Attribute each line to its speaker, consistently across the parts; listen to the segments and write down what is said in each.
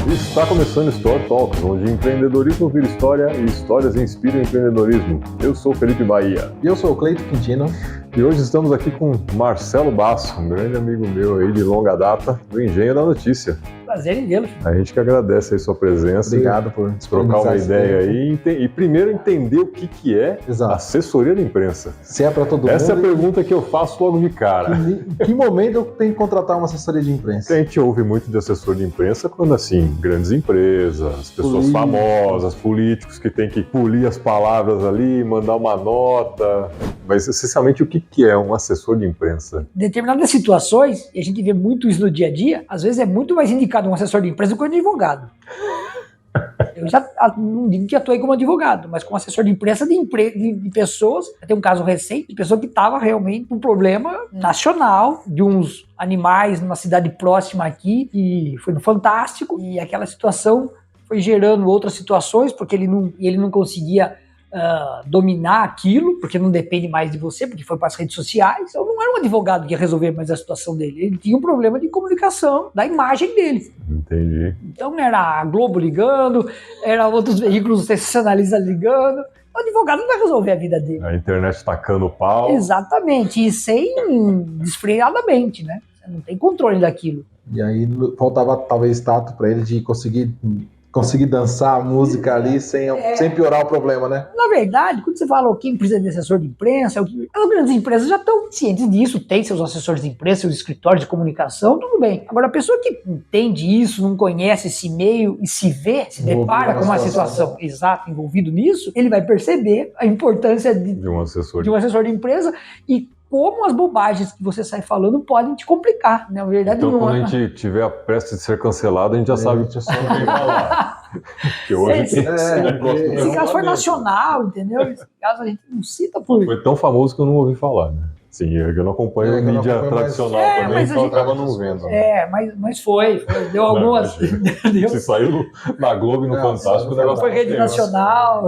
Speaker 1: Está começando o Store Talks, onde empreendedorismo vira história e histórias inspiram empreendedorismo. Eu sou Felipe Bahia.
Speaker 2: E eu sou o Cleito Quintino.
Speaker 1: E hoje estamos aqui com Marcelo Basso, um grande amigo meu aí de longa data, do Engenho da Notícia.
Speaker 3: Prazer em vê-lo.
Speaker 1: A gente que agradece aí sua presença.
Speaker 2: Obrigado por
Speaker 1: trocar uma ideia aí e primeiro entender o que é assessoria de imprensa.
Speaker 2: Se é para todo mundo.
Speaker 1: Essa é a pergunta que eu faço logo de cara.
Speaker 2: Em que momento eu tenho que contratar uma assessoria de imprensa?
Speaker 1: A gente ouve muito de assessor de imprensa quando, assim, grandes empresas, pessoas famosas, políticos que têm que polir as palavras ali, mandar uma nota. Mas, essencialmente, o que é um assessor de imprensa?
Speaker 3: Em determinadas situações, e a gente vê muito isso no dia a dia, às vezes é muito mais indicado um assessor de imprensa do que um advogado. Eu já não digo que atuei como advogado, mas como assessor de imprensa de pessoas. Tem um caso recente de pessoa que estava realmente com um problema nacional de uns animais numa cidade próxima aqui, e foi no Fantástico, e aquela situação foi gerando outras situações, porque ele não conseguia dominar aquilo, porque não depende mais de você, porque foi para as redes sociais. Então não era um advogado que ia resolver mais a situação dele, ele tinha um problema de comunicação da imagem dele.
Speaker 1: Entendi.
Speaker 3: Então era a Globo ligando, era outros veículos sensacionalistas ligando. O advogado não vai resolver a vida dele.
Speaker 1: A internet tacando o pau.
Speaker 3: Exatamente, e sem desfreadamente, né? Você não tem controle daquilo.
Speaker 2: E aí faltava talvez tato para ele de conseguir dançar a música ali sem piorar o problema, né?
Speaker 3: Na verdade, quando você fala quem precisa de assessor de imprensa, as grandes empresas já estão cientes disso, tem seus assessores de imprensa, seus escritórios de comunicação, tudo bem. Agora, a pessoa que entende isso, não conhece esse meio e se depara com uma situação exata, envolvido nisso, ele vai perceber a importância de um assessor de imprensa e como as bobagens que você sai falando podem te complicar, né? Na verdade,
Speaker 1: então, quando a gente tiver a pressa de ser cancelado, a gente já sabe que só quem vai lá. Porque hoje tem esse negócio.
Speaker 3: Esse caso foi nacional, entendeu? Esse caso a gente não cita por...
Speaker 1: Foi tão famoso que eu não ouvi falar, né? Sim, eu não acompanho a mídia tradicional também, então eu acaba não vendo.
Speaker 3: Mas foi. Deu algumas...
Speaker 1: Se saiu na Globo e no Fantástico, o negócio
Speaker 3: foi rede nacional,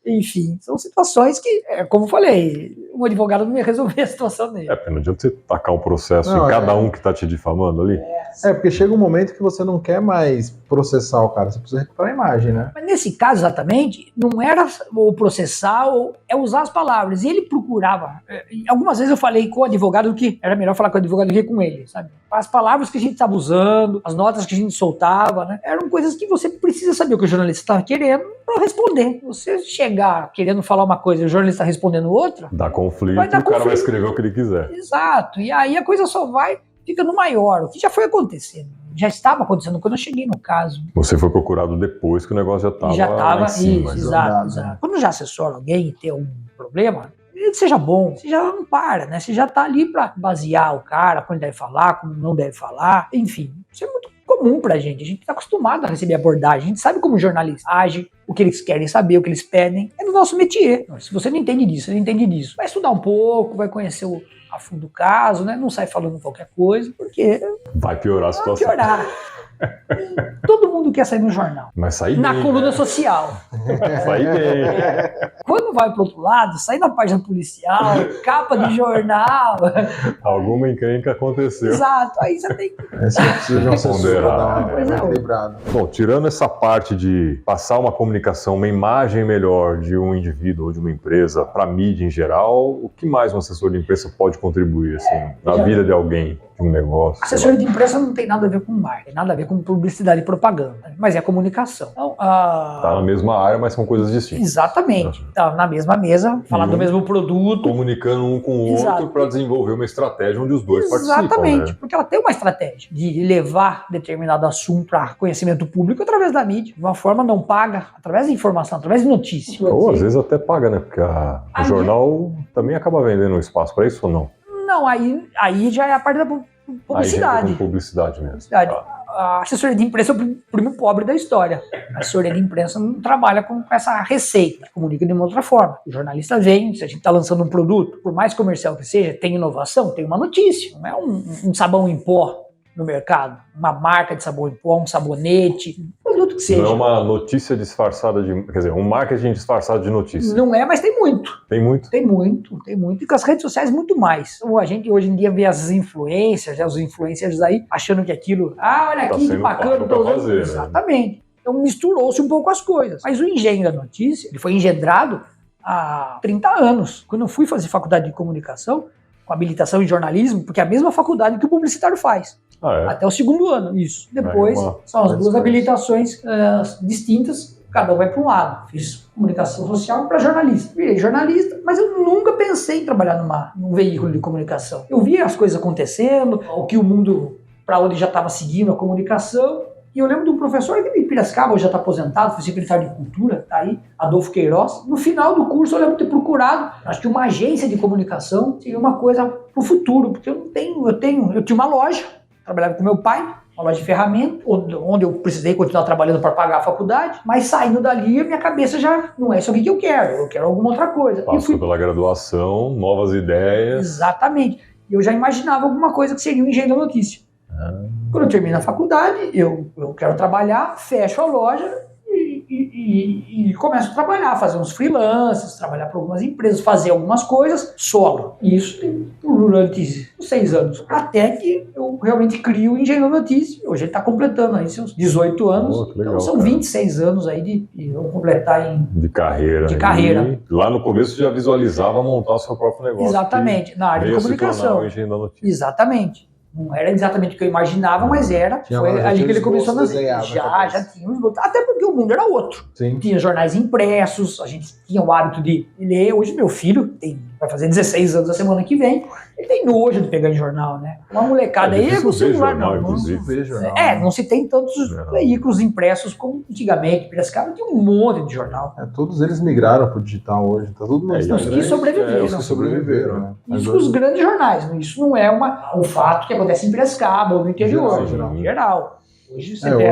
Speaker 3: enfim. São situações que, como eu falei, um advogado não ia resolver a situação dele.
Speaker 1: Porque não adianta você tacar um processo em cada um que está te difamando ali.
Speaker 2: Porque chega um momento que você não quer mais processar o cara, você precisa recuperar a imagem, né?
Speaker 3: Mas nesse caso, exatamente, não era o processar, é usar as palavras. E ele procurava. Algumas vezes eu falei com o advogado que era melhor falar com o advogado do que com ele, sabe? As palavras que a gente estava usando, as notas que a gente soltava, né? Eram coisas que você precisa saber o que o jornalista estava querendo para responder. Você chegar querendo falar uma coisa e o jornalista está respondendo outra...
Speaker 1: Dá conflito, o cara vai escrever o que ele quiser.
Speaker 3: Exato. E aí a coisa só fica no maior, o que já foi acontecendo. Já estava acontecendo quando eu cheguei no caso.
Speaker 1: Você foi procurado depois que o negócio já estava em cima.
Speaker 3: Exato. Quando já assessora alguém e tem um problema, seja bom, você já não para, né? Você já está ali para basear o cara, quando deve falar, como não deve falar, enfim. Isso é muito comum pra gente. A gente está acostumado a receber abordagem, a gente sabe como o jornalista age, o que eles querem saber, o que eles pedem. É no nosso métier. Se você não entende disso, você não entende disso. Vai estudar um pouco, vai conhecer a fundo o caso, né? Não sai falando qualquer coisa, porque
Speaker 1: vai piorar a situação.
Speaker 3: Vai piorar. Todo mundo quer sair no jornal.
Speaker 1: Mas sair bem,
Speaker 3: na coluna social.
Speaker 1: Sair bem.
Speaker 3: Quando vai pro outro lado, sai na página policial, capa de jornal.
Speaker 1: Alguma encrenca aconteceu.
Speaker 3: Exato. Aí você tem que...
Speaker 2: Você precisa de uma ponderar, equilibrado.
Speaker 1: Bom, tirando essa parte de passar uma comunicação, uma imagem melhor de um indivíduo ou de uma empresa para a mídia em geral, o que mais um assessor de imprensa pode contribuir assim, na vida de alguém? Um negócio.
Speaker 3: Assessoria de imprensa não tem nada a ver com marketing, tem nada a ver com publicidade e propaganda, mas é comunicação. Então,
Speaker 1: tá na mesma área, mas são coisas distintas.
Speaker 3: Exatamente. Tá na mesma mesa, falar do mesmo produto.
Speaker 1: Comunicando um com o outro para desenvolver uma estratégia onde os dois participam.
Speaker 3: Exatamente, né? Porque ela tem uma estratégia de levar determinado assunto para conhecimento público através da mídia, de uma forma não paga, através de informação, através de notícia.
Speaker 1: Ou às vezes até paga, né? Porque o jornal também acaba vendendo um espaço para isso ou não?
Speaker 3: Não, aí já é a parte da publicidade.
Speaker 1: Aí já é publicidade mesmo.
Speaker 3: A assessoria de imprensa é o primo pobre da história. A assessoria de imprensa não trabalha com essa receita, comunica de uma outra forma. O jornalista vem, se a gente está lançando um produto, por mais comercial que seja, tem inovação, tem uma notícia. Não é um sabão em pó no mercado, uma marca de sabão em pó, um sabonete. O produto que seja.
Speaker 1: Não é uma notícia disfarçada de... Quer dizer, um marketing disfarçado de notícia.
Speaker 3: Não é, mas tem muito.
Speaker 1: Tem muito?
Speaker 3: Tem muito. E com as redes sociais muito mais. Então, a gente hoje em dia vê as influencers, os influencers aí, achando que aquilo... olha aqui, que bacana.
Speaker 1: Pra fazer, né?
Speaker 3: Exatamente. Então misturou-se um pouco as coisas. Mas o engenho da notícia, ele foi engendrado há 30 anos. Quando eu fui fazer faculdade de comunicação, com habilitação em jornalismo, porque é a mesma faculdade que o publicitário faz. Até o 2º ano, isso. Depois são as duas habilitações distintas, cada um vai para um lado. Fiz comunicação social para jornalista. Virei jornalista, mas eu nunca pensei em trabalhar num veículo de comunicação. Eu via as coisas acontecendo, o que o mundo, para onde já estava seguindo a comunicação. E eu lembro de um professor que em Piracicaba, hoje já está aposentado, foi secretário de Cultura, tá aí, Adolfo Queiroz. No final do curso eu lembro de ter procurado, acho que uma agência de comunicação seria uma coisa para o futuro, porque eu tinha uma loja, trabalhava com meu pai, uma loja de ferramenta, onde eu precisei continuar trabalhando para pagar a faculdade, mas saindo dali, a minha cabeça já não é isso aqui que eu quero alguma outra coisa.
Speaker 1: Passou pela graduação, novas ideias.
Speaker 3: Exatamente. E eu já imaginava alguma coisa que seria o engenho da notícia. Quando eu termino a faculdade, eu quero trabalhar, fecho a loja e começo a trabalhar, fazer uns freelances, trabalhar para algumas empresas, fazer algumas coisas solo. E isso durante 6 anos. Até que eu realmente crio o Engenho da Notícia. Hoje ele está completando aí seus 18 anos.
Speaker 1: Legal,
Speaker 3: então são 26 anos aí de vamos completar
Speaker 1: de carreira. Lá no começo já visualizava montar o seu próprio negócio.
Speaker 3: Exatamente, na área de comunicação.
Speaker 1: O Engenho da Notícia.
Speaker 3: Exatamente. Não era exatamente o que eu imaginava, mas era. Foi ali que ele começou a fazer. Já tinha uns esboços. Até porque o mundo era outro.
Speaker 2: Sim.
Speaker 3: Tinha jornais impressos, a gente tinha o hábito de ler. Hoje meu filho vai fazer 16 anos a semana que vem. Ele tem nojo de pegar em jornal, né? Uma molecada aí com o celular
Speaker 1: jornal,
Speaker 3: não
Speaker 1: inclusive.
Speaker 3: não se tem tantos veículos impressos como antigamente. Piracicaba tinha um monte de jornal.
Speaker 2: Todos eles migraram para o digital hoje. Tá tudo
Speaker 3: Os que sobreviveram.
Speaker 2: Os que sobreviveram, né?
Speaker 3: Isso os grandes jornais. Isso não é um fato que acontece em Piracicaba ou no interior. Em geral. Hoje você vê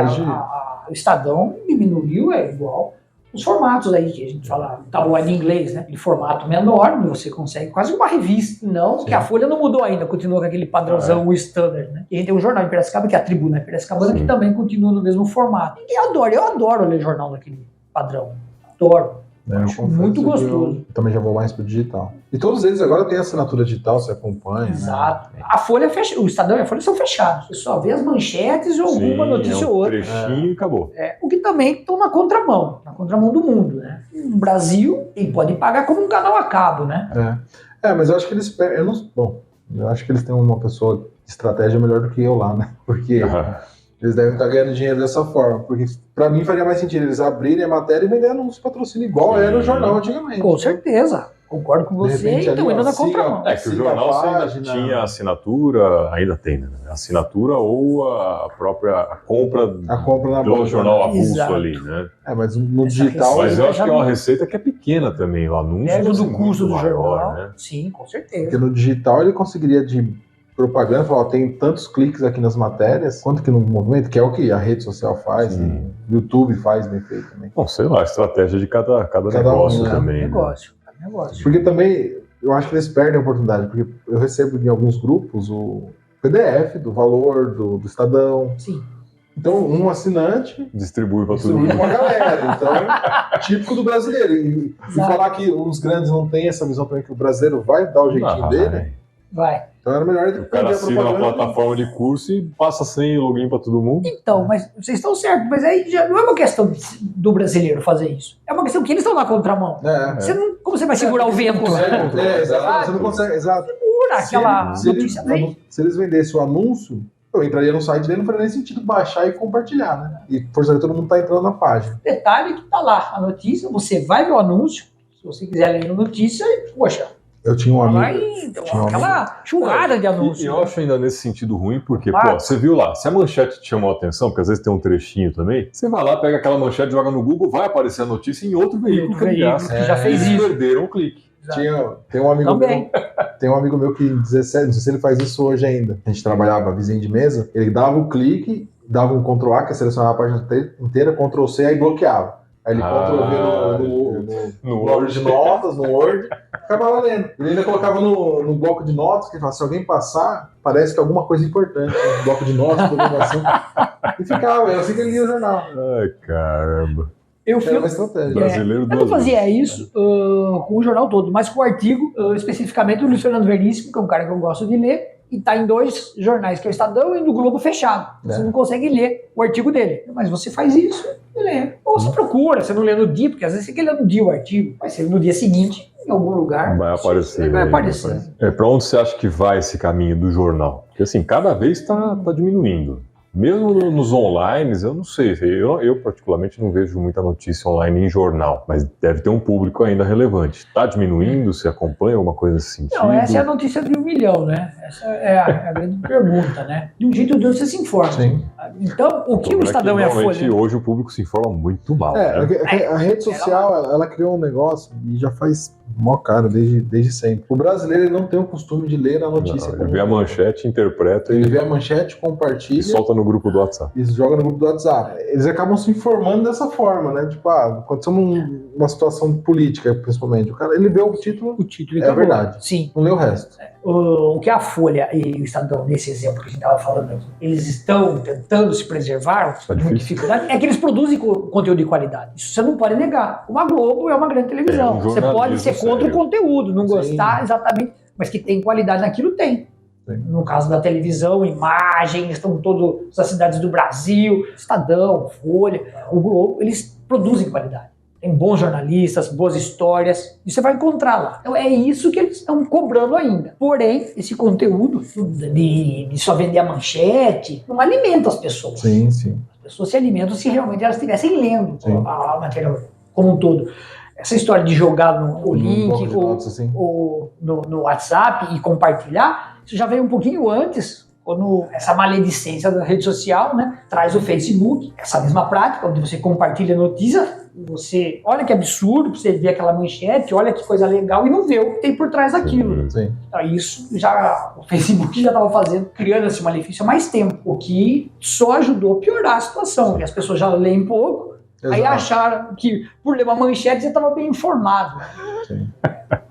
Speaker 3: o Estadão diminuiu, é igual os formatos aí que a gente fala, tabloide em inglês, né? Aquele formato menor, você consegue quase uma revista. Não, porque a Folha não mudou ainda, continua com aquele padrãozão, o standard, né? E a gente tem um jornal em Piracicaba, que é a Tribuna Piracicabana, que também continua no mesmo formato. E eu adoro ler jornal daquele padrão. Adoro. Acho muito gostoso.
Speaker 2: Eu também já vou mais pro digital. E todos eles agora têm assinatura digital, você acompanha.
Speaker 3: Exato.
Speaker 2: Né?
Speaker 3: A Folha o Estadão e a Folha são fechados. Você só vê as manchetes ou alguma notícia ou outra.
Speaker 1: Trechinho e acabou.
Speaker 3: O que também estão na contramão do mundo, né? No Brasil, quem pode pagar como um canal a cabo, né?
Speaker 2: Mas eu acho que eles... eu acho que eles têm uma pessoa de estratégia melhor do que eu lá, né? Porque... Eles devem estar ganhando dinheiro dessa forma, porque pra mim faria mais sentido eles abrirem a matéria e vender anúncio de patrocínio igual era o jornal antigamente.
Speaker 3: Com certeza, concordo com você, e estão indo na contramão.
Speaker 1: Que o jornal ainda tinha assinatura, ainda tem, né? Assinatura ou a própria compra do jornal avulso ali, né?
Speaker 2: Mas no digital...
Speaker 1: Mas eu acho que é uma receita que é pequena também, o anúncio.
Speaker 3: Dentro do custo do
Speaker 1: maior,
Speaker 3: jornal,
Speaker 1: né?
Speaker 3: Sim, com certeza.
Speaker 2: Porque no digital ele conseguiria de propaganda, falar, tem tantos cliques aqui nas matérias, quanto que no movimento, que é o que a rede social faz, o YouTube faz bem feito também.
Speaker 1: Bom, sei lá, a estratégia de cada negócio também.
Speaker 3: Negócio.
Speaker 2: Porque também, eu acho que eles perdem a oportunidade, porque eu recebo em alguns grupos o PDF do Valor, do Estadão.
Speaker 3: Sim.
Speaker 2: Então, um assinante
Speaker 1: distribui para todo mundo.
Speaker 2: Pra galera. Então, típico do brasileiro. E falar que os grandes não têm essa visão também, que o brasileiro vai dar o jeitinho dele.
Speaker 3: Vai.
Speaker 2: Então era melhor
Speaker 1: o cara assina uma plataforma de curso e passa sem login para todo mundo.
Speaker 3: Então, mas vocês estão certos, mas aí já não é uma questão do brasileiro fazer isso. É uma questão que eles estão na contramão. Como você vai segurar o vento?
Speaker 2: Exato. Você não consegue, exato.
Speaker 3: Segura aquela notícia dele.
Speaker 2: Se eles vendessem o anúncio, eu entraria no site dele, não faria nem sentido baixar e compartilhar, né? E por isso todo mundo tá entrando na página.
Speaker 3: Detalhe que tá lá a notícia, você vai ver o anúncio, se você quiser ler a notícia, poxa.
Speaker 2: Eu tinha um amigo.
Speaker 3: Aquela churrada de anúncios.
Speaker 1: E eu acho ainda nesse sentido ruim, porque, você viu lá, se a manchete te chamou a atenção, porque às vezes tem um trechinho também, você vai lá, pega aquela manchete, joga no Google, vai aparecer a notícia em outro veículo que
Speaker 3: já fez isso.
Speaker 1: Eles perderam o clique.
Speaker 2: Tem um amigo meu que 17, não sei se ele faz isso hoje ainda. A gente trabalhava vizinho de mesa, ele dava o clique, dava um Ctrl A, que é selecionava a página inteira, Ctrl C, aí bloqueava. Aí ele Ctrl V no bloco de notas, no Word, ficava lendo. Ele ainda colocava no bloco de notas, que ele falava, se alguém passar, parece que é alguma coisa importante no bloco de notas, programação. E ficava, eu assim que ele lia o jornal.
Speaker 1: Ai, caramba.
Speaker 3: Eu
Speaker 2: Era uma estratégia.
Speaker 1: Brasileiro
Speaker 3: eu não
Speaker 1: duas
Speaker 3: fazia
Speaker 1: vezes.
Speaker 3: isso com o jornal todo, mas com o artigo, especificamente do Luiz Fernando Veríssimo, que é um cara que eu gosto de ler, e tá em 2 jornais, que é o Estadão e no Globo fechado. Você não consegue ler o artigo dele. Mas você faz isso e lê. Ou você procura, você não lê no dia, porque às vezes você quer ler no dia o artigo, mas você lê no dia seguinte, em algum lugar.
Speaker 1: Vai aparecer.
Speaker 3: Vai aparecer.
Speaker 1: Pra onde você acha que vai esse caminho do jornal? Porque assim, cada vez tá diminuindo. Mesmo nos online, eu não sei. Eu particularmente não vejo muita notícia online em jornal, mas deve ter um público ainda relevante. Está diminuindo? Você acompanha alguma coisa nesse sentido?
Speaker 3: Não, essa é a notícia de 1 milhão, né? Essa é a grande pergunta, né? De um jeito ou de outro você se informa.
Speaker 2: Sim.
Speaker 3: Então, o que o Estadão e a Folha...
Speaker 1: Hoje o público se informa muito mal. Né?
Speaker 2: A rede social, ela criou um negócio e já faz mó cara desde sempre. O brasileiro ele não tem o costume de ler a notícia.
Speaker 1: Ele vê a manchete, interpreta
Speaker 2: ele vê a manchete, compartilha
Speaker 1: e solta no grupo do WhatsApp.
Speaker 2: E joga no grupo do WhatsApp. Eles acabam se informando dessa forma, né? Tipo, aconteceu uma situação política, principalmente. O cara, ele vê o título
Speaker 3: e
Speaker 2: é verdade.
Speaker 3: Sim.
Speaker 2: Não lê o resto.
Speaker 3: O que a Folha e o Estadão, nesse exemplo que a gente estava falando aqui, eles estão tentando se preservar, com muita dificuldade, é que eles produzem conteúdo de qualidade. Isso você não pode negar. Uma Globo é uma grande televisão. Você pode ser contra o conteúdo, não gostar exatamente, mas que tem qualidade naquilo, tem. Sim. No caso da televisão, imagens, estão todas as cidades do Brasil, Estadão, Folha, o Globo, eles produzem qualidade. Tem bons jornalistas, boas histórias, e você vai encontrar lá. Então é isso que eles estão cobrando ainda. Porém, esse conteúdo de só vender a manchete não alimenta as pessoas.
Speaker 2: Sim, sim.
Speaker 3: As pessoas se alimentam se realmente elas estivessem lendo a matéria como um todo. Essa história de jogar o link ou no WhatsApp e compartilhar, isso já veio um pouquinho antes, quando essa maledicência da rede social, né, traz o Facebook, essa mesma prática, onde você compartilha notícias, você olha que absurdo, você vê aquela manchete, olha que coisa legal e não vê o que tem por trás daquilo.
Speaker 2: Sim.
Speaker 3: Então, isso o Facebook já estava fazendo, criando esse malefício há mais tempo, o que só ajudou a piorar a situação, porque as pessoas já leem pouco, aí acharam que por ler uma manchete você estava bem informado.
Speaker 2: Sim.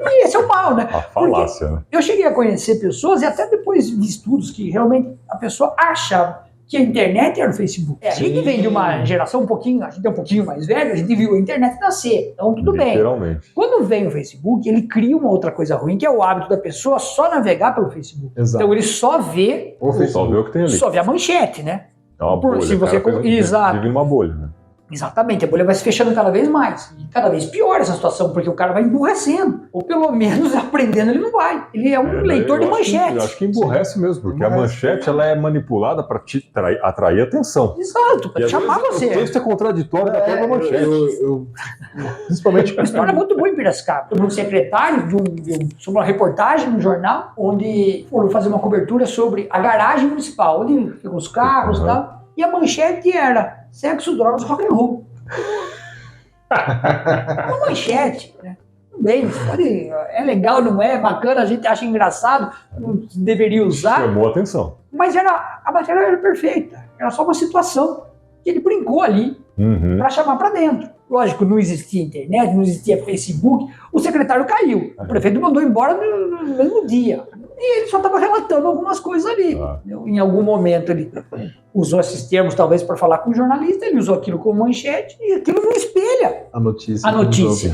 Speaker 3: E esse é o mal, né?
Speaker 1: A falácia, né?
Speaker 3: Eu cheguei a conhecer pessoas, e até depois de estudos, que realmente a pessoa achava que a internet era o Facebook. A gente vem de uma geração a gente é um pouquinho mais velho, a gente viu a internet nascer, então tudo bem. Quando vem o Facebook, ele cria uma outra coisa ruim, que é o hábito da pessoa só navegar pelo Facebook.
Speaker 2: Exato.
Speaker 3: Então ele só vê
Speaker 1: o que tem ali.
Speaker 3: Só vê a manchete, né?
Speaker 1: É uma bolha,
Speaker 3: se você
Speaker 1: Exato. Vive numa bolha, né?
Speaker 3: Exatamente, a bolha vai se fechando cada vez mais. E cada vez pior essa situação, porque o cara vai emburrecendo. Ou pelo menos aprendendo ele não vai. Ele é um leitor de manchete.
Speaker 1: Eu acho que emburrece mesmo, porque a manchete ela é manipulada para te atrair atenção.
Speaker 3: Exato, para chamar você.
Speaker 1: O texto é contraditório da própria manchete.
Speaker 2: Principalmente
Speaker 3: uma história muito boa em Piracicaba. Um secretário sobre uma reportagem no jornal, onde foram fazer uma cobertura sobre a garagem municipal, onde ficam os carros e tal. E a manchete era sexo, drogas, rock and roll. Uma manchete, né? Bem, é legal, não é? Bacana, a gente acha engraçado, deveria usar.
Speaker 1: Chamou a atenção.
Speaker 3: Mas a matéria era perfeita. Era só uma situação que ele brincou ali para chamar para dentro. Lógico, não existia internet, não existia Facebook. O secretário caiu. O prefeito mandou embora no mesmo dia. E ele só estava relatando algumas coisas ali. Em algum momento ele usou esses termos, talvez, para falar com o jornalista, ele usou aquilo como manchete, e aquilo não espelha
Speaker 2: a notícia.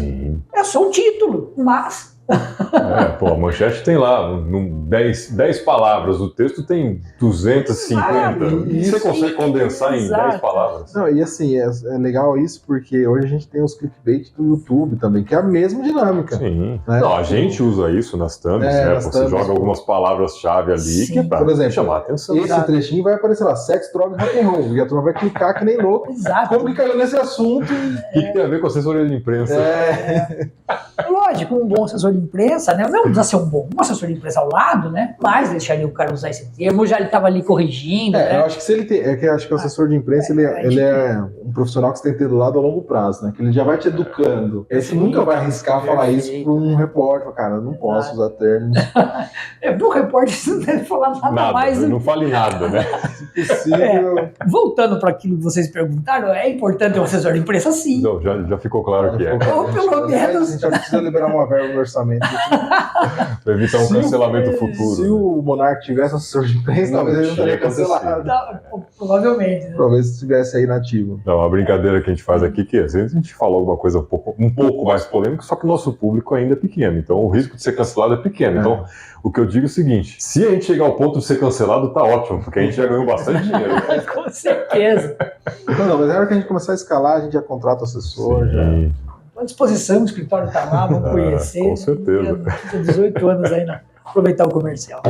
Speaker 3: É só um título, mas...
Speaker 1: A manchete tem lá 10 palavras, o texto tem 250. E você consegue condensar em 10 palavras.
Speaker 2: Não, e assim, é legal isso porque hoje a gente tem os clickbait do YouTube também, que é a mesma dinâmica.
Speaker 1: Sim.
Speaker 2: Né?
Speaker 1: Não, a gente usa isso nas thumbs, né? Você joga algumas palavras-chave ali que é pra
Speaker 2: por exemplo,
Speaker 1: chamar a atenção.
Speaker 2: Esse trechinho vai aparecer lá, sexo, droga e rock and roll. E a turma vai clicar que nem louco.
Speaker 3: Exato.
Speaker 2: Como que caiu nesse assunto?
Speaker 1: O que tem a ver com assessoria de imprensa?
Speaker 3: Lógico, um bom assessor de imprensa, né? Não precisa ser um assessor de imprensa ao lado, né? Mas deixaria o cara usar esse termo, já ele estava ali corrigindo. Né?
Speaker 2: Eu acho que se ele tem. Acho que o assessor de imprensa ele é um profissional que você tem que ter do lado a longo prazo, né? Que ele já vai te educando. Você nunca vai arriscar falar isso para um repórter, cara. Eu não posso usar termos.
Speaker 3: Do repórter você não deve falar nada mais.
Speaker 1: Não fale nada, né?
Speaker 2: Se possível.
Speaker 3: Voltando para aquilo que vocês perguntaram, é importante um assessor de imprensa, sim.
Speaker 1: Não, já ficou claro que é.
Speaker 3: Ou pelo menos.
Speaker 2: A gente já precisa liberar uma verba no orçamento.
Speaker 1: Para evitar um cancelamento futuro.
Speaker 2: Se o Monark tivesse assessor de imprensa, talvez ele não estaria cancelado.
Speaker 3: Provavelmente. Né?
Speaker 2: Talvez estivesse aí nativo.
Speaker 1: Não, a brincadeira que a gente faz aqui, que às vezes a gente fala alguma coisa um pouco mais polêmica, só que o nosso público ainda é pequeno. Então o risco de ser cancelado é pequeno. Então o que eu digo é o seguinte: se a gente chegar ao ponto de ser cancelado, tá ótimo, porque a gente já ganhou bastante dinheiro.
Speaker 3: Com certeza.
Speaker 2: Não, mas na hora que a gente começar a escalar, a gente já contrata o assessor.
Speaker 1: Sim.
Speaker 2: Já...
Speaker 3: À disposição, o escritório está lá, vamos conhecer.
Speaker 1: Com certeza.
Speaker 3: Tenho 18 anos aí, né? Aproveitar o comercial.